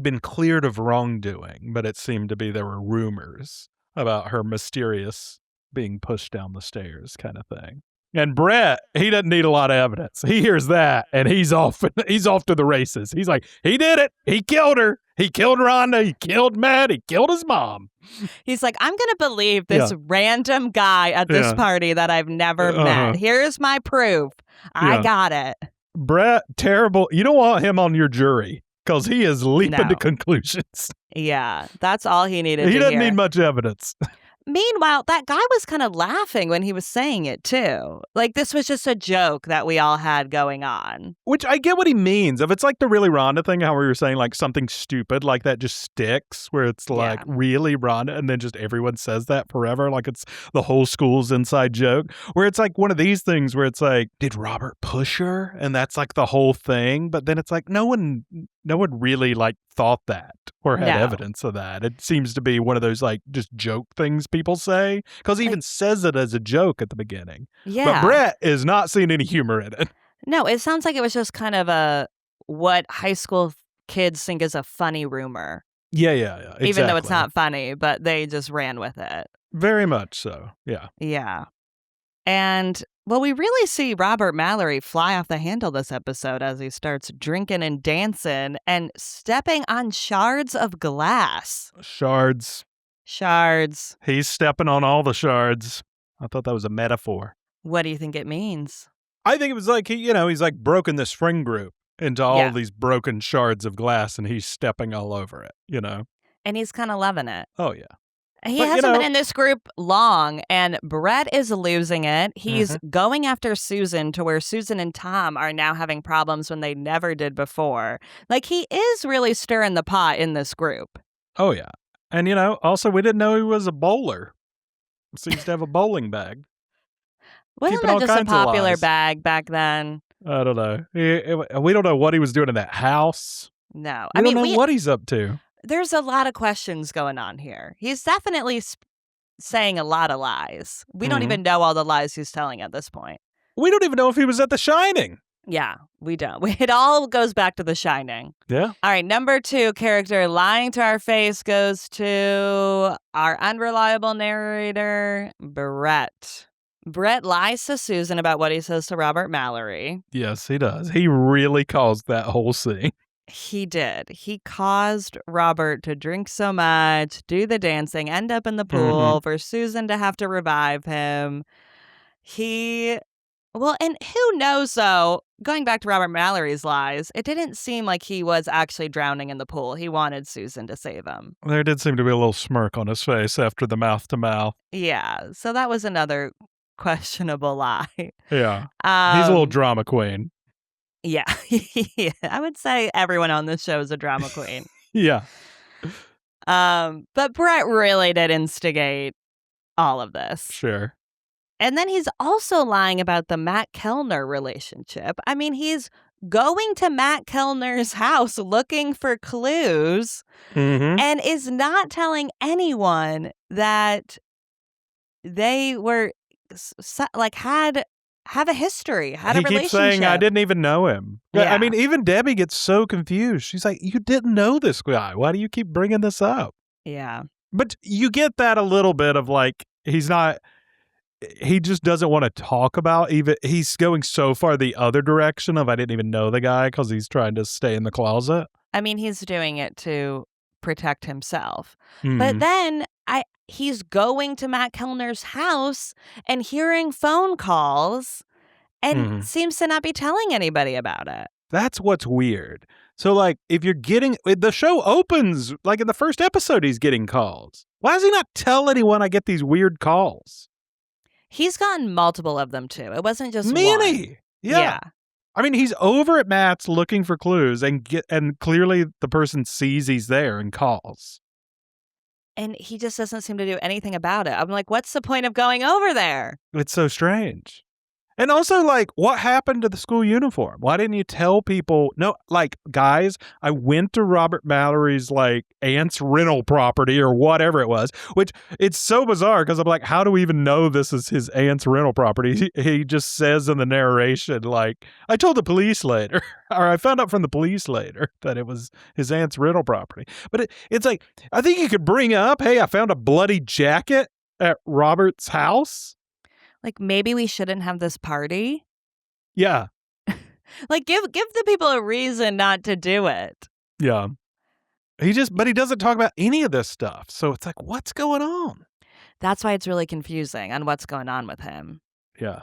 been cleared of wrongdoing, but it seemed to be there were rumors about her mysterious being pushed down the stairs kind of thing. And Bret, he doesn't need a lot of evidence. He hears that, and he's off to the races. He's like, he did it. He killed her. He killed Rhonda. He killed Matt. He killed his mom. He's like, I'm going to believe this random guy at this party that I've never met. Here's my proof. I got it. Bret, terrible. You don't want him on your jury because he is leaping to conclusions. Yeah, that's all he needed. He doesn't need much evidence. Meanwhile, that guy was kind of laughing when he was saying it, too. Like, this was just a joke that we all had going on. Which I get what he means. If it's like the Really Rhonda thing, how we were saying, like, something stupid like that just sticks, where it's like, really Rhonda, and then just everyone says that forever, like it's the whole school's inside joke. Where it's like one of these things where it's like, did Robert push her? And that's like the whole thing. But then it's like, no one really like thought that or had evidence of that. It seems to be one of those like just joke things people say, because he even says it as a joke at the beginning. Yeah. But Bret is not seeing any humor in it. No, it sounds like it was just kind of what high school kids think is a funny rumor. Yeah, exactly. Even though it's not funny, but they just ran with it. Very much so, yeah. Yeah. And, well, we really see Robert Mallory fly off the handle this episode as he starts drinking and dancing and stepping on shards of glass. Shards. He's stepping on all the shards. I thought that was a metaphor. What do you think it means? I think it was like, he's like broken this friend group into all these broken shards of glass, and he's stepping all over it, And he's kind of loving it. Oh, yeah. He hasn't been in this group long, and Bret is losing it. He's going after Susan to where Susan and Thom are now having problems when they never did before. Like, he is really stirring the pot in this group. Oh, yeah. And, also, we didn't know he was a bowler. He seems to have a bowling bag. Wasn't that just a popular bag back then? I don't know. We don't know what he was doing in that house. No. We don't know what he's up to. There's a lot of questions going on here. He's definitely saying a lot of lies. We don't even know all the lies he's telling at this point. We don't even know if he was at The Shining. Yeah, we don't. It all goes back to The Shining. Yeah. All right, number 2 character lying to our face goes to our unreliable narrator, Bret. Bret lies to Susan about what he says to Robert Mallory. Yes, he does. He really caused that whole scene. He did. He caused Robert to drink so much, do the dancing, end up in the pool for Susan to have to revive him. And who knows, though, going back to Robert Mallory's lies, it didn't seem like he was actually drowning in the pool. He wanted Susan to save him. There did seem to be a little smirk on his face after the mouth-to-mouth. Yeah, so that was another questionable lie. Yeah, he's a little drama queen. Yeah. I would say everyone on this show is a drama queen. Yeah. But Bret really did instigate all of this. Sure. And then he's also lying about the Matt Kellner relationship. I mean, he's going to Matt Kellner's house looking for clues and is not telling anyone that they were have a history, had a relationship. He keeps saying, I didn't even know him. Yeah. I mean, even Debbie gets so confused. She's like, you didn't know this guy. Why do you keep bringing this up? Yeah. But you get that a little bit of like, he just doesn't want to talk about, he's going so far the other direction of I didn't even know the guy because he's trying to stay in the closet. I mean, he's doing it to protect himself. But then he's going to Matt Kellner's house and hearing phone calls and seems to not be telling anybody about it. That's what's weird. So, like, if you're the show opens, like in the first episode, he's getting calls. Why does he not tell anyone I get these weird calls? He's gotten multiple of them, too. It wasn't just Many. one. Yeah. I mean, he's over at Matt's looking for clues and clearly the person sees he's there and calls. And he just doesn't seem to do anything about it. I'm like, what's the point of going over there? It's so strange. And also, like, what happened to the school uniform? Why didn't you tell people? No, like, guys, I went to Robert Mallory's, like, aunt's rental property or whatever it was, which it's so bizarre because I'm like, how do we even know this is his aunt's rental property? He just says in the narration, like, I told the police later, or I found out from the police later that it was his aunt's rental property. But it's like, I think you could bring up, hey, I found a bloody jacket at Robert's house. Like, maybe we shouldn't have this party. Yeah. Like, give the people a reason not to do it. Yeah. But he doesn't talk about any of this stuff. So it's like, what's going on? That's why it's really confusing on what's going on with him. Yeah.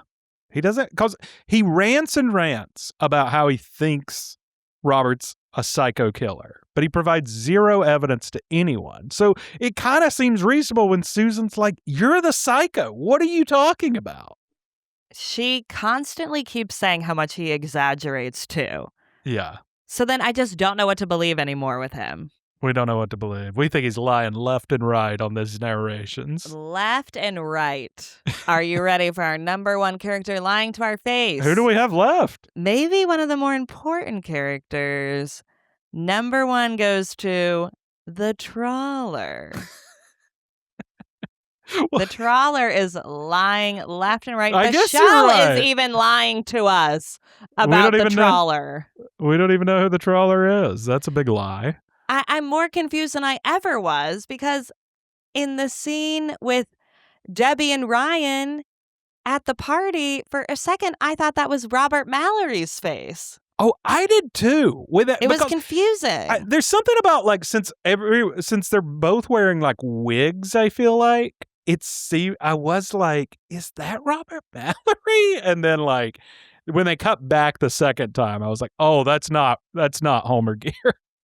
He doesn't, because he rants and rants about how he thinks Robert's a psycho killer, but he provides zero evidence to anyone. So it kind of seems reasonable when Susan's like, you're the psycho. What are you talking about? She constantly keeps saying how much he exaggerates too. Yeah. So then I just don't know what to believe anymore with him. We don't know what to believe. We think he's lying left and right on these narrations. Left and right. Are you ready for our number one character lying to our face? Who do we have left? Maybe one of the more important characters. Number one goes to the Trawler. The Trawler is lying left and right. I the guess show you're right. is even lying to us about the Trawler. We don't even know who the Trawler is. That's a big lie. I'm more confused than I ever was because in the scene with Debbie and Ryan at the party, for a second, I thought that was Robert Mallory's face. Oh, I did too. It was confusing. There's something about like since they're both wearing like wigs, I feel like I was like, is that Robert Mallory? And then like when they cut back the second time, I was like, oh, that's not Homer Gear.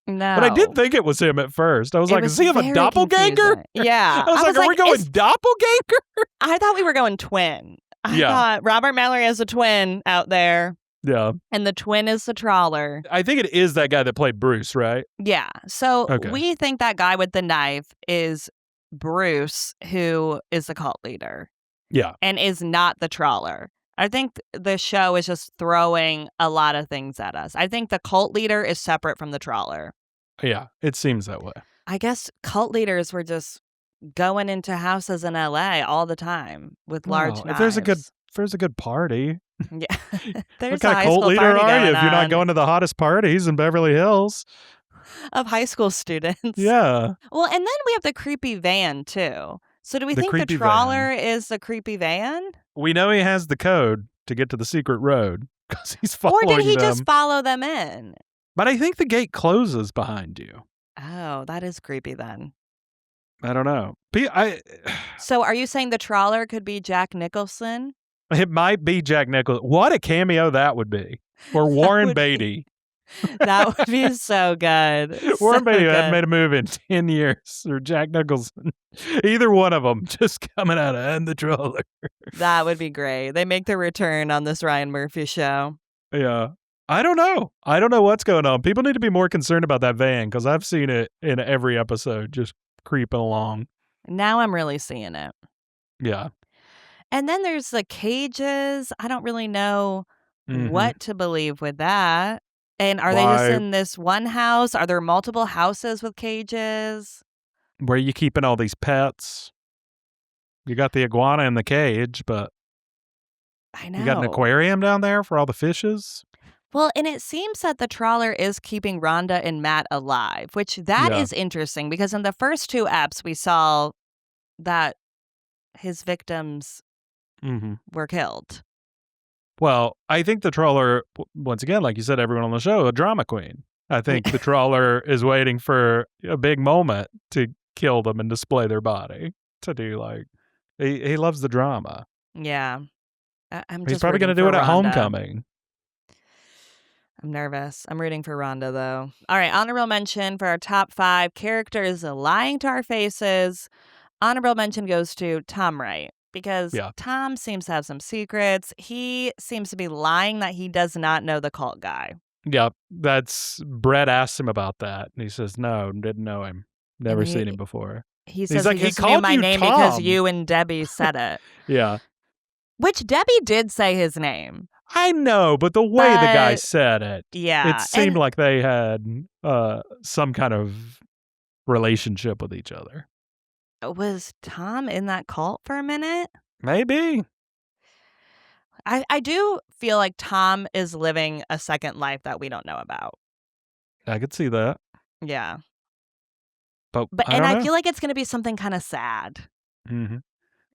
No. But I did think it was him at first. I was like, does he have a doppelganger? Confusing. Yeah. I was like, are we going doppelganger? I thought we were going twin. I thought Robert Mallory has a twin out there. Yeah. And the twin is the Trawler. I think it is that guy that played Bruce, right? Yeah. So we think that guy with the knife is Bruce, who is the cult leader. Yeah. And is not the Trawler. I think the show is just throwing a lot of things at us. I think the cult leader is separate from the Trawler. Yeah, it seems that way. I guess cult leaders were just going into houses in LA all the time with large knives. If there's a good party. Yeah. There's what kind of cult leader are you if you're not going to the hottest parties in Beverly Hills? Of high school students. Yeah. Well, and then we have the creepy van, too. So do we think the Trawler is the creepy van? We know he has the code to get to the secret road because he's following them. Or did he just follow them in? But I think the gate closes behind you. Oh, that is creepy then. I don't know. So are you saying the Trawler could be Jack Nicholson? It might be Jack Nicholson. What a cameo that would be. Or Warren Beatty. That would be so good. Warren Beatty hadn't made a movie in 10 years. Or Jack Nicholson. Either one of them just coming out of And the Trawler. That would be great. They make their return on this Ryan Murphy show. Yeah. I don't know. I don't know what's going on. People need to be more concerned about that van because I've seen it in every episode just creeping along. Now I'm really seeing it. Yeah. And then there's the cages. I don't really know what to believe with that. And are they just in this one house? Are there multiple houses with cages? Where are you keeping all these pets? You got the iguana in the cage, but I know. You got an aquarium down there for all the fishes? Well, and it seems that the Trawler is keeping Rhonda and Matt alive, which is interesting because in the first two eps, we saw that his victims were killed. Well, I think the Trawler, once again, like you said, everyone on the show, a drama queen. I think the Trawler is waiting for a big moment to kill them and display their body. To do like, he loves the drama. Yeah. He's probably going to do it at Homecoming. I'm nervous. I'm rooting for Rhonda, though. All right, honorable mention for our top 5 characters lying to our faces. Honorable mention goes to Thom Wright because Tom seems to have some secrets. He seems to be lying that he does not know the cult guy. Yep, Bret asked him about that, and he says, no, didn't know him. Never seen him before. He says he just knew my name Tom. because you and Debbie said it. Yeah. Which Debbie did say his name. I know, but the way the guy said it, it seemed like they had some kind of relationship with each other. Was Tom in that cult for a minute? Maybe. I do feel like Tom is living a second life that we don't know about. I could see that. Yeah. But I feel like it's going to be something kind of sad. Mm-hmm.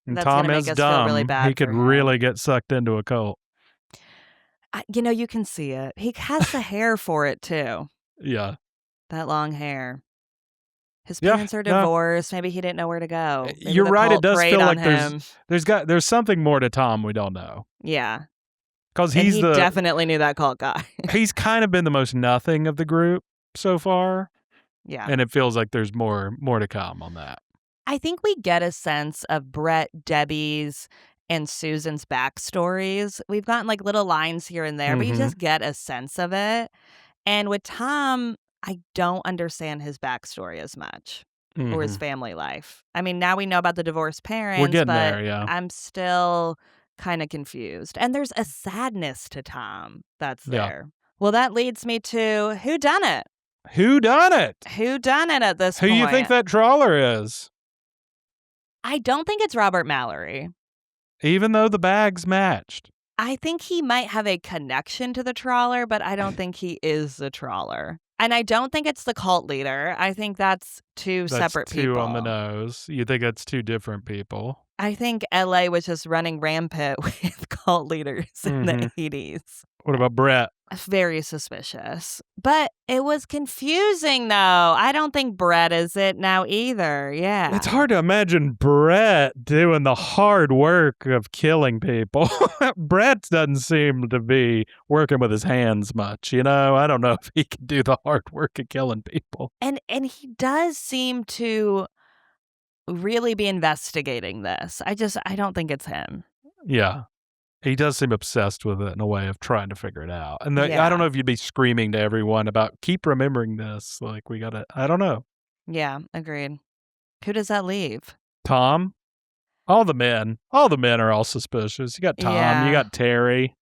And That's Thom gonna is make us feel really dumb. bad He could for him. really get sucked into a cult. You can see it. He has the hair for it too. Yeah. That long hair. His Yeah, parents are no. divorced. Maybe he didn't know where to go. Maybe You're the right. It cult does preyed feel on like him. there's something more to Thom we don't know. Yeah. Because he definitely knew that cult guy. He's kind of been the most nothing of the group so far. Yeah. And it feels like there's more to come on that. I think we get a sense of Bret, Debbie's, and Susan's backstories. We've gotten like little lines here and there, but you just get a sense of it. And with Thom, I don't understand his backstory as much or his family life. I mean, now we know about the divorced parents, We're getting but there, yeah. I'm still kind of confused. And there's a sadness to Thom that's there. Well, that leads me to Whodunit. Whodunit? Whodunit at this point. Who you think that Trawler is? I don't think it's Robert Mallory. Even though the bags matched. I think he might have a connection to the Trawler, but I don't think he is the Trawler. And I don't think it's the cult leader. I think that's two separate people. Two on the nose. You think it's two different people? I think LA was just running rampant with cult leaders in the 80s. What about Bret? Very suspicious. But it was confusing, though. I don't think Bret is it now either. Yeah. It's hard to imagine Bret doing the hard work of killing people. Bret doesn't seem to be working with his hands much, I don't know if he can do the hard work of killing people. And he does seem to really be investigating this. I don't think it's him. Yeah. He does seem obsessed with it in a way of trying to figure it out. And I don't know if you'd be screaming to everyone about keep remembering this. Like, I don't know. Yeah, agreed. Who does that leave? Thom? All the men are all suspicious. You got Thom, you got Terry.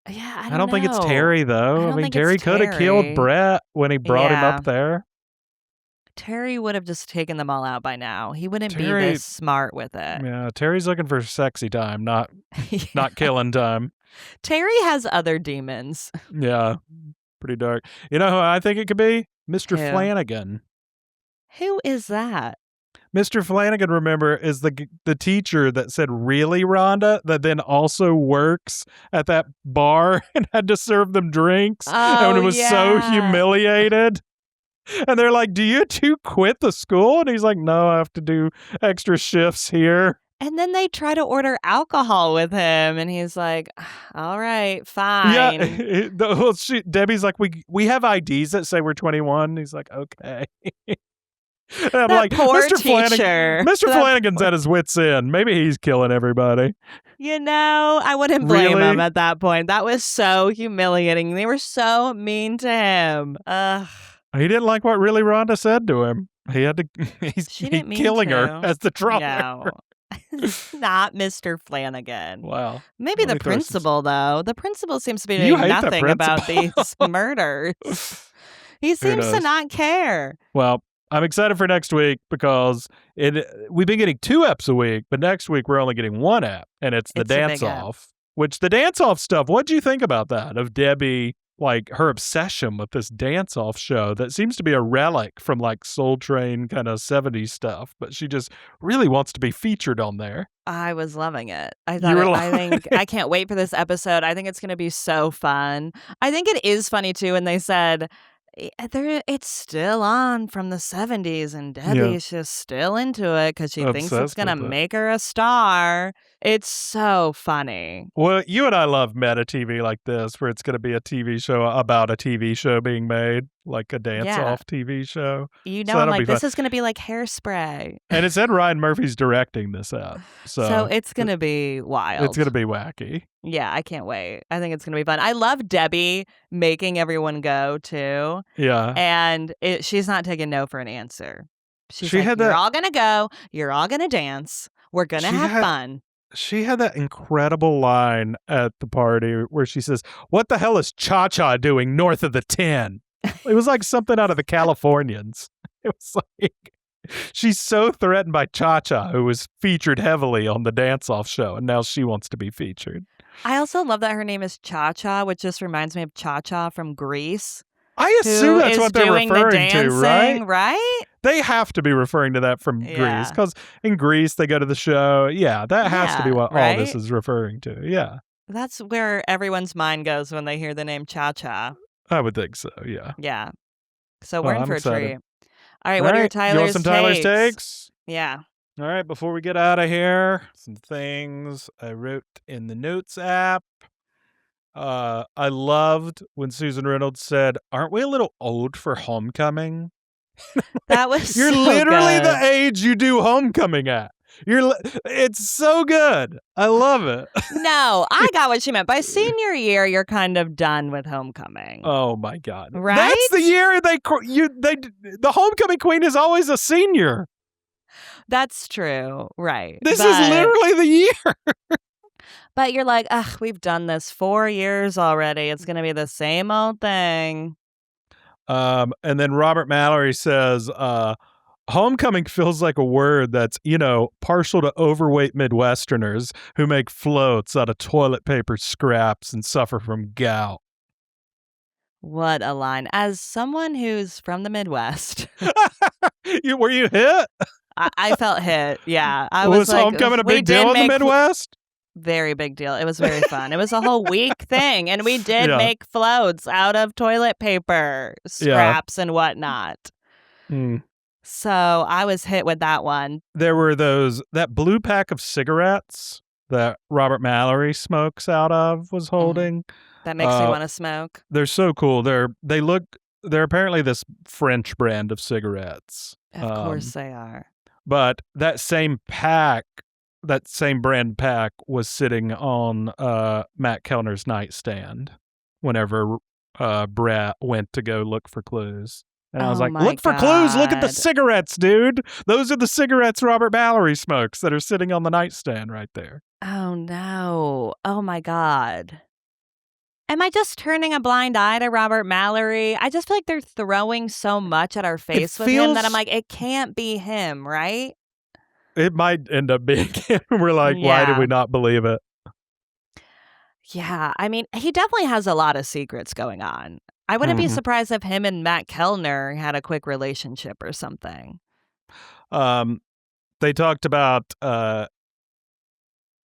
Yeah, I don't think it's Terry, though. I mean, Terry could have killed Bret when he brought him up there. Terry would have just taken them all out by now. He wouldn't be this smart with it. Yeah, Terry's looking for sexy time, not killing time. Terry has other demons. Yeah, pretty dark. You know who I think it could be? Mr. Flanagan. Who is that? Mr. Flanagan, remember, is the teacher that said, "Really, Rhonda?" that then also works at that bar and had to serve them drinks and was so humiliated. And they're like, "Do you two quit the school?" And he's like, "No, I have to do extra shifts here." And then they try to order alcohol with him, and he's like, "All right, fine." Yeah, Debbie's like, "We have IDs that say we're 21." And he's like, "Okay." And I'm like, Mr. Flanagan's at his wits' end. Maybe he's killing everybody. I wouldn't blame him at that point. That was so humiliating. They were so mean to him. Ugh. He didn't like what Really Rhonda said to him. He's killing her as the Trawler. No. Not Mr. Flanagan. Wow. Maybe the principal, though. The principal seems to be doing nothing about these murders. He seems to not care. Well, I'm excited for next week because we've been getting 2 eps a week, but next week we're only getting 1 ep, and it's the dance-off. Which the dance-off stuff, what'd you think about that? Of Debbie, like, her obsession with this dance-off show that seems to be a relic from, like, Soul Train kind of 70s stuff, but she just really wants to be featured on there. I was loving it. I can't wait for this episode. I think it's going to be so fun. I think it is funny, too, when they said it's still on from the 70s, and Debbie's just still into it because she thinks it's going to make her a star. It's so funny. Well, you and I love meta TV like this, where it's going to be a TV show about a TV show being made, like a dance-off TV show. I'm like, this is going to be like Hairspray. And it said Ryan Murphy's directing this out. So it's going to be wild. It's going to be wacky. Yeah, I can't wait. I think it's going to be fun. I love Debbie making everyone go, too. Yeah. And she's not taking no for an answer. You're all going to go. You're all going to dance. We're going to have fun. She had that incredible line at the party where she says, "What the hell is Cha-Cha doing north of the 10?" It was like something out of the Californians. It was like, she's so threatened by Cha-Cha, who was featured heavily on the dance-off show, and now she wants to be featured. I also love that her name is Cha-Cha, which just reminds me of Cha-Cha from Grease. I assume that's what they're referring to, right? Right? They have to be referring to that from Greece, because in Greece they go to the show. Yeah, that has to be what all this is referring to. Yeah. That's where everyone's mind goes when they hear the name Cha-Cha. I would think so, yeah. Yeah. So we're in for a treat. All right, all what right, are your Tyler's you want some Tyler's takes? Yeah. All right, before we get out of here, some things I wrote in the notes app. I loved when Susan Reynolds said, "Aren't we a little old for Homecoming?" That was You're so literally good. the age you do Homecoming at. It's so good. I love it. No, I got what she meant. By senior year, you're kind of done with Homecoming. Oh my God. Right? That's the year the Homecoming queen is always a senior. That's true. Right. This is literally the year. But you're like, ugh, we've done this 4 years already. It's going to be the same old thing. And then Robert Mallory says, Homecoming feels like a word that's, partial to overweight Midwesterners who make floats out of toilet paper scraps and suffer from gout. What a line. As someone who's from the Midwest. Were you hit? I felt hit. Yeah. Was Homecoming a big deal in the Midwest? Very big deal. It was very fun. It was a whole week thing. And we did make floats out of toilet paper, scraps and whatnot. So I was hit with that one. There were that blue pack of cigarettes that Robert Mallory smokes out of was holding. That makes me want to smoke. They're so cool. They're apparently this French brand of cigarettes. Of course they are. But that same brand pack was sitting on Matt Kellner's nightstand whenever Bret went to go look for clues. And I was like, look for clues. Look at the cigarettes, dude. Those are the cigarettes Robert Mallory smokes that are sitting on the nightstand right there. Oh, no. Oh, my God. Am I just turning a blind eye to Robert Mallory? I just feel like they're throwing so much at our face with him that I'm like, it can't be him, right? It might end up being him. We're like, why did we not believe it? Yeah, I mean, he definitely has a lot of secrets going on. I wouldn't be surprised if him and Matt Kellner had a quick relationship or something. They talked about, I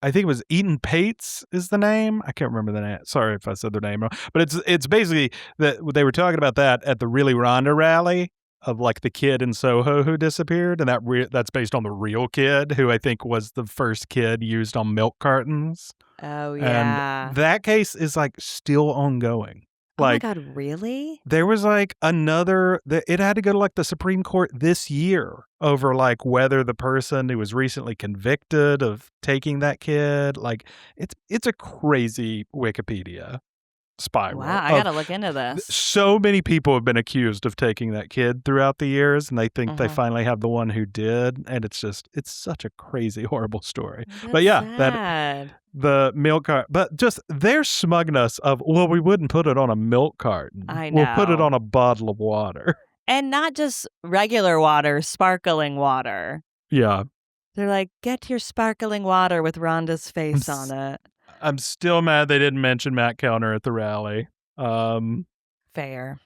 think it was Eaton Pates is the name. I can't remember the name. Sorry if I said their name wrong. But it's basically that they were talking about that at the Really Rhonda rally of like the kid in Soho who disappeared. And that's based on the real kid who I think was the first kid used on milk cartons. Oh, yeah. And that case is like still ongoing. Like, oh my God, really? There was like it had to go to like the Supreme Court this year over like whether the person who was recently convicted of taking that kid, like it's a crazy Wikipedia spiral. Wow, I gotta look into this. So many people have been accused of taking that kid throughout the years, and they think they finally have the one who did, and it's such a crazy, horrible story. That's but yeah, sad. the milk carton, but just their smugness of, well, we wouldn't put it on a milk carton. I know. We'll put it on a bottle of water. And not just regular water, sparkling water. Yeah. They're like, get your sparkling water with Rhonda's face on it. I'm still mad they didn't mention Matt Kellner at the rally. Fair.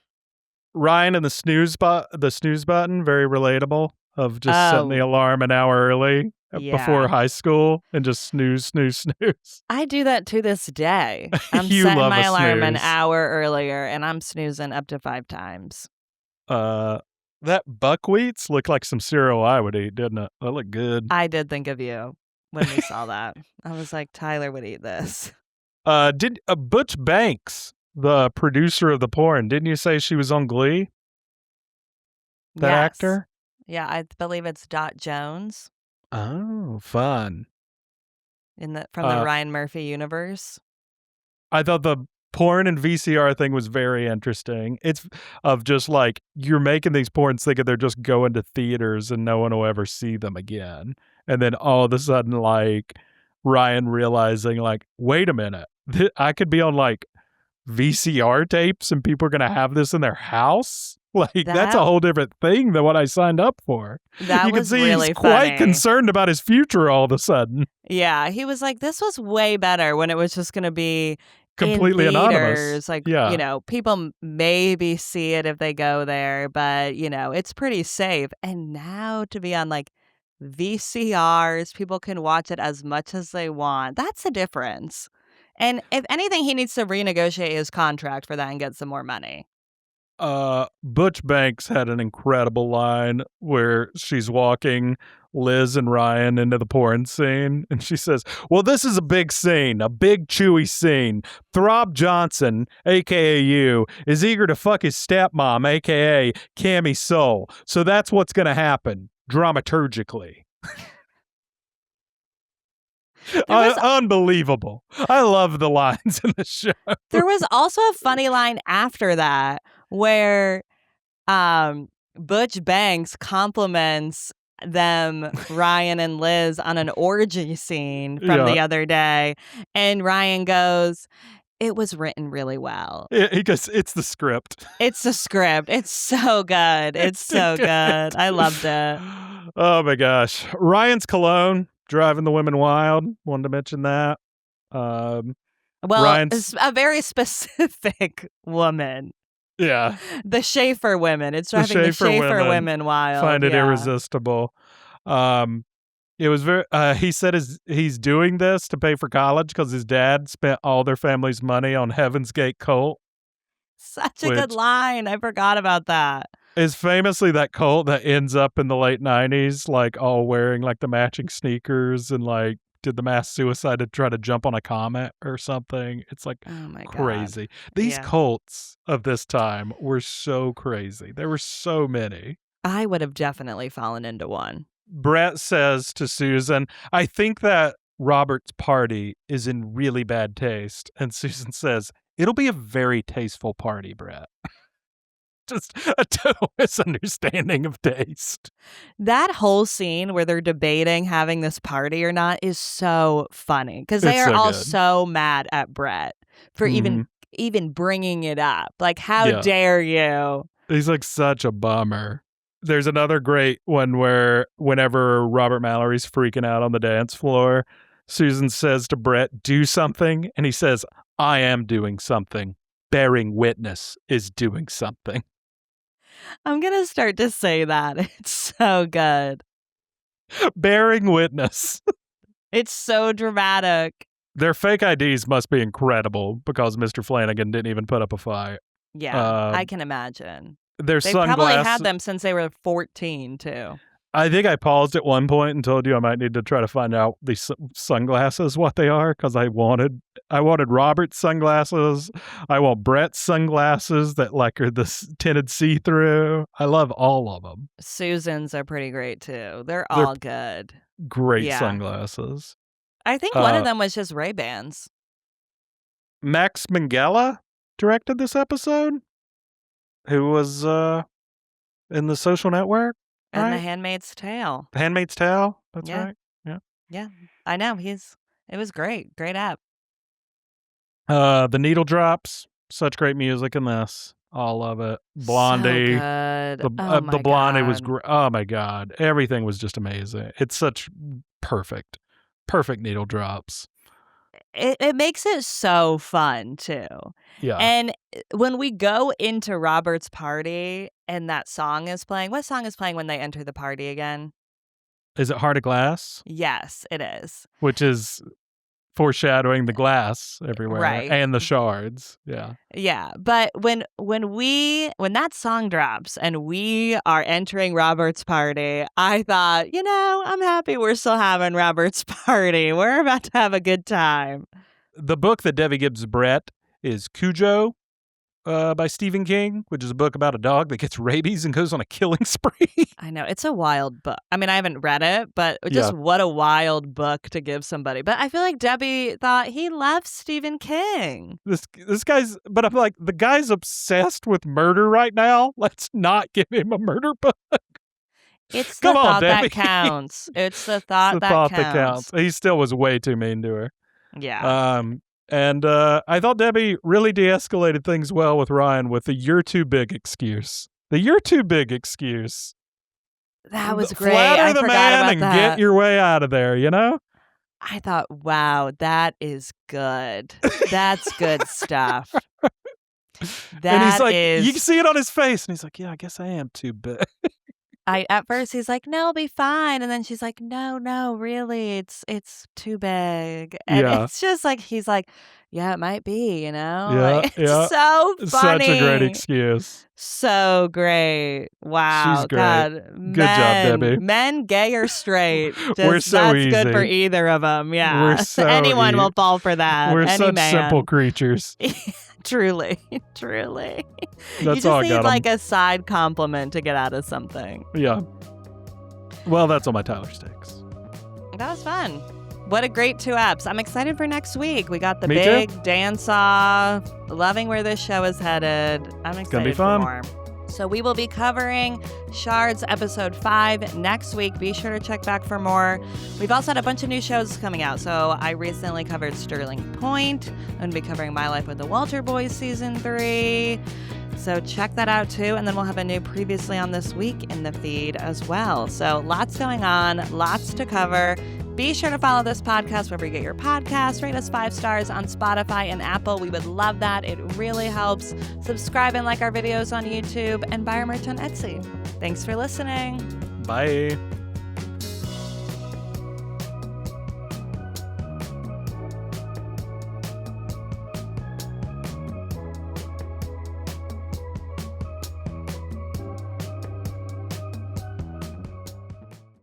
Ryan and the snooze button, very relatable, of just setting the alarm an hour early before high school and just snooze. I do that to this day. I'm setting my alarm an hour earlier and I'm snoozing up to 5 times. That buckwheats looked like some cereal I would eat, didn't it? That looked good. I did think of you when we saw that. I was like, Tyler would eat this. Did Butch Banks, the producer of the porn, didn't you say she was on Glee? That actor? Yeah, I believe it's Dot Jones. Oh, fun. From the Ryan Murphy universe. I thought the porn and VCR thing was very interesting. It's of just like, you're making these porns thinking they're just going to theaters and no one will ever see them again. And then all of a sudden, like, Ryan realizing, like, wait a minute, I could be on, like, VCR tapes and people are going to have this in their house? Like, that's a whole different thing than what I signed up for. That you can was see really he's funny. quite concerned about his future all of a sudden. Yeah, he was like, this was way better when it was just going to be completely in anonymous. theaters. Like, Yeah. people maybe see it if they go there, but, it's pretty safe. And now to be on like VCRs, people can watch it as much as they want. That's the difference. And if anything, he needs to renegotiate his contract for that and get some more money. Butch Banks had an incredible line where she's walking Liz and Ryan into the porn scene, and she says, "Well, this is a big scene, a big chewy scene. Throb Johnson, aka you, is eager to fuck his stepmom, aka Cammy Soul. So that's what's gonna happen, dramaturgically." Unbelievable. I love the lines in the show. There was also a funny line after that where Butch Banks compliments them, Ryan and Liz, on an orgy scene from the other day. And Ryan goes, "It was written really well." He goes, "It's the script." It's the script. It's so good. It's so good. I loved it. Oh my gosh. Ryan's cologne, driving the women wild. Wanted to mention that. Well, Ryan's... it's a very specific woman. Yeah. The Schaefer women. It's driving the Schaefer women wild. Find it irresistible. It was very... he said he's doing this to pay for college because his dad spent all their family's money on Heaven's Gate cult. Such a good line. I forgot about that. Is famously that cult that ends up in the late 90s, like all wearing like the matching sneakers and like did the mass suicide to try to jump on a comet or something. It's like crazy. God. These cults of this time were so crazy. There were so many. I would have definitely fallen into one. Bret says to Susan, "I think that Robert's party is in really bad taste." And Susan says, "It'll be a very tasteful party, Bret." Just a total misunderstanding of taste. That whole scene where they're debating having this party or not is so funny because they are all so mad at Bret for even bringing it up. Like, how dare you? He's like such a bummer. There's another great one where whenever Robert Mallory's freaking out on the dance floor, Susan says to Bret, "Do something." And he says, "I am doing something. Bearing witness is doing something." I'm going to start to say that. It's so good. Bearing witness. It's so dramatic. Their fake IDs must be incredible because Mr. Flanagan didn't even put up a fight. Yeah, I can imagine. They probably had them since they were 14, too. I think I paused at one point and told you I might need to try to find out these sunglasses, what they are, because I wanted Robert's sunglasses. I want Bret's sunglasses that like are the tinted see-through. I love all of them. Susan's are pretty great too. They're all good. Great sunglasses. I think one of them was just Ray-Bans. Max Minghella directed this episode, who was in The Social Network. And The Handmaid's Tale. The Handmaid's Tale? That's right. Yeah. Yeah. I know. It was great. Great app. The Needle Drops. Such great music in this. All of it. Blondie. So good. The Blondie was great. Oh my God. Everything was just amazing. It's such perfect needle drops. It makes it so fun too. Yeah. And when we go into Robert's party and that song is playing, what song is playing when they enter the party again? Is it Heart of Glass? Yes, it is. Which is foreshadowing the glass everywhere, right? And the shards. Yeah. Yeah, but when that song drops and we are entering Robert's party, I thought, I'm happy we're still having Robert's party. We're about to have a good time. The book that Debbie gives Bret is Cujo by Stephen King, which is a book about a dog that gets rabies and goes on a killing spree. I know. It's a wild book. I mean, I haven't read it, but just what a wild book to give somebody. But I feel like Debbie thought he loves Stephen King. This guy's, but I'm like, the guy's obsessed with murder right now. Let's not give him a murder book. It's the thought that counts. It's the thought that counts. He still was way too mean to her. Yeah. And I thought Debbie really de-escalated things well with Ryan with the "you're too big" excuse. The "you're too big" excuse. That was great. Flatter I the forgot man about and that. get your way out of there, I thought, wow, that is good. That's good stuff. And he's like, you can see it on his face. And he's like, yeah, I guess I am too big. At first he's like, no, it'll be fine. And then she's like, no, really, it's too big. And it's just like, he's like, yeah, it might be, Like, it's so funny. Such a great excuse. So great. Wow. She's great. God. Good job, Debbie. Men, gay or straight. We're so that's easy. Good for either of them. Yeah. We're so Anyone will fall for that. We're such simple creatures. Truly. That's You just all I need got like a side compliment to get out of something. Yeah. Well, that's all my Tyler stakes. That was fun. What a great 2 eps. I'm excited for next week. We got the Me big too. dance-off. Loving where this show is headed. I'm excited gonna be fun. for more. So we will be covering Shards episode 5 next week. Be sure to check back for more. We've also had a bunch of new shows coming out. So I recently covered Sterling Point. I'm going to be covering My Life with the Walter Boys season 3. So check that out too. And then we'll have a new Previously on This Week in the feed as well. So lots going on, lots to cover. Be sure to follow this podcast wherever you get your podcasts. Rate us 5 stars on Spotify and Apple. We would love that. It really helps. Subscribe and like our videos on YouTube and buy our merch on Etsy. Thanks for listening. Bye.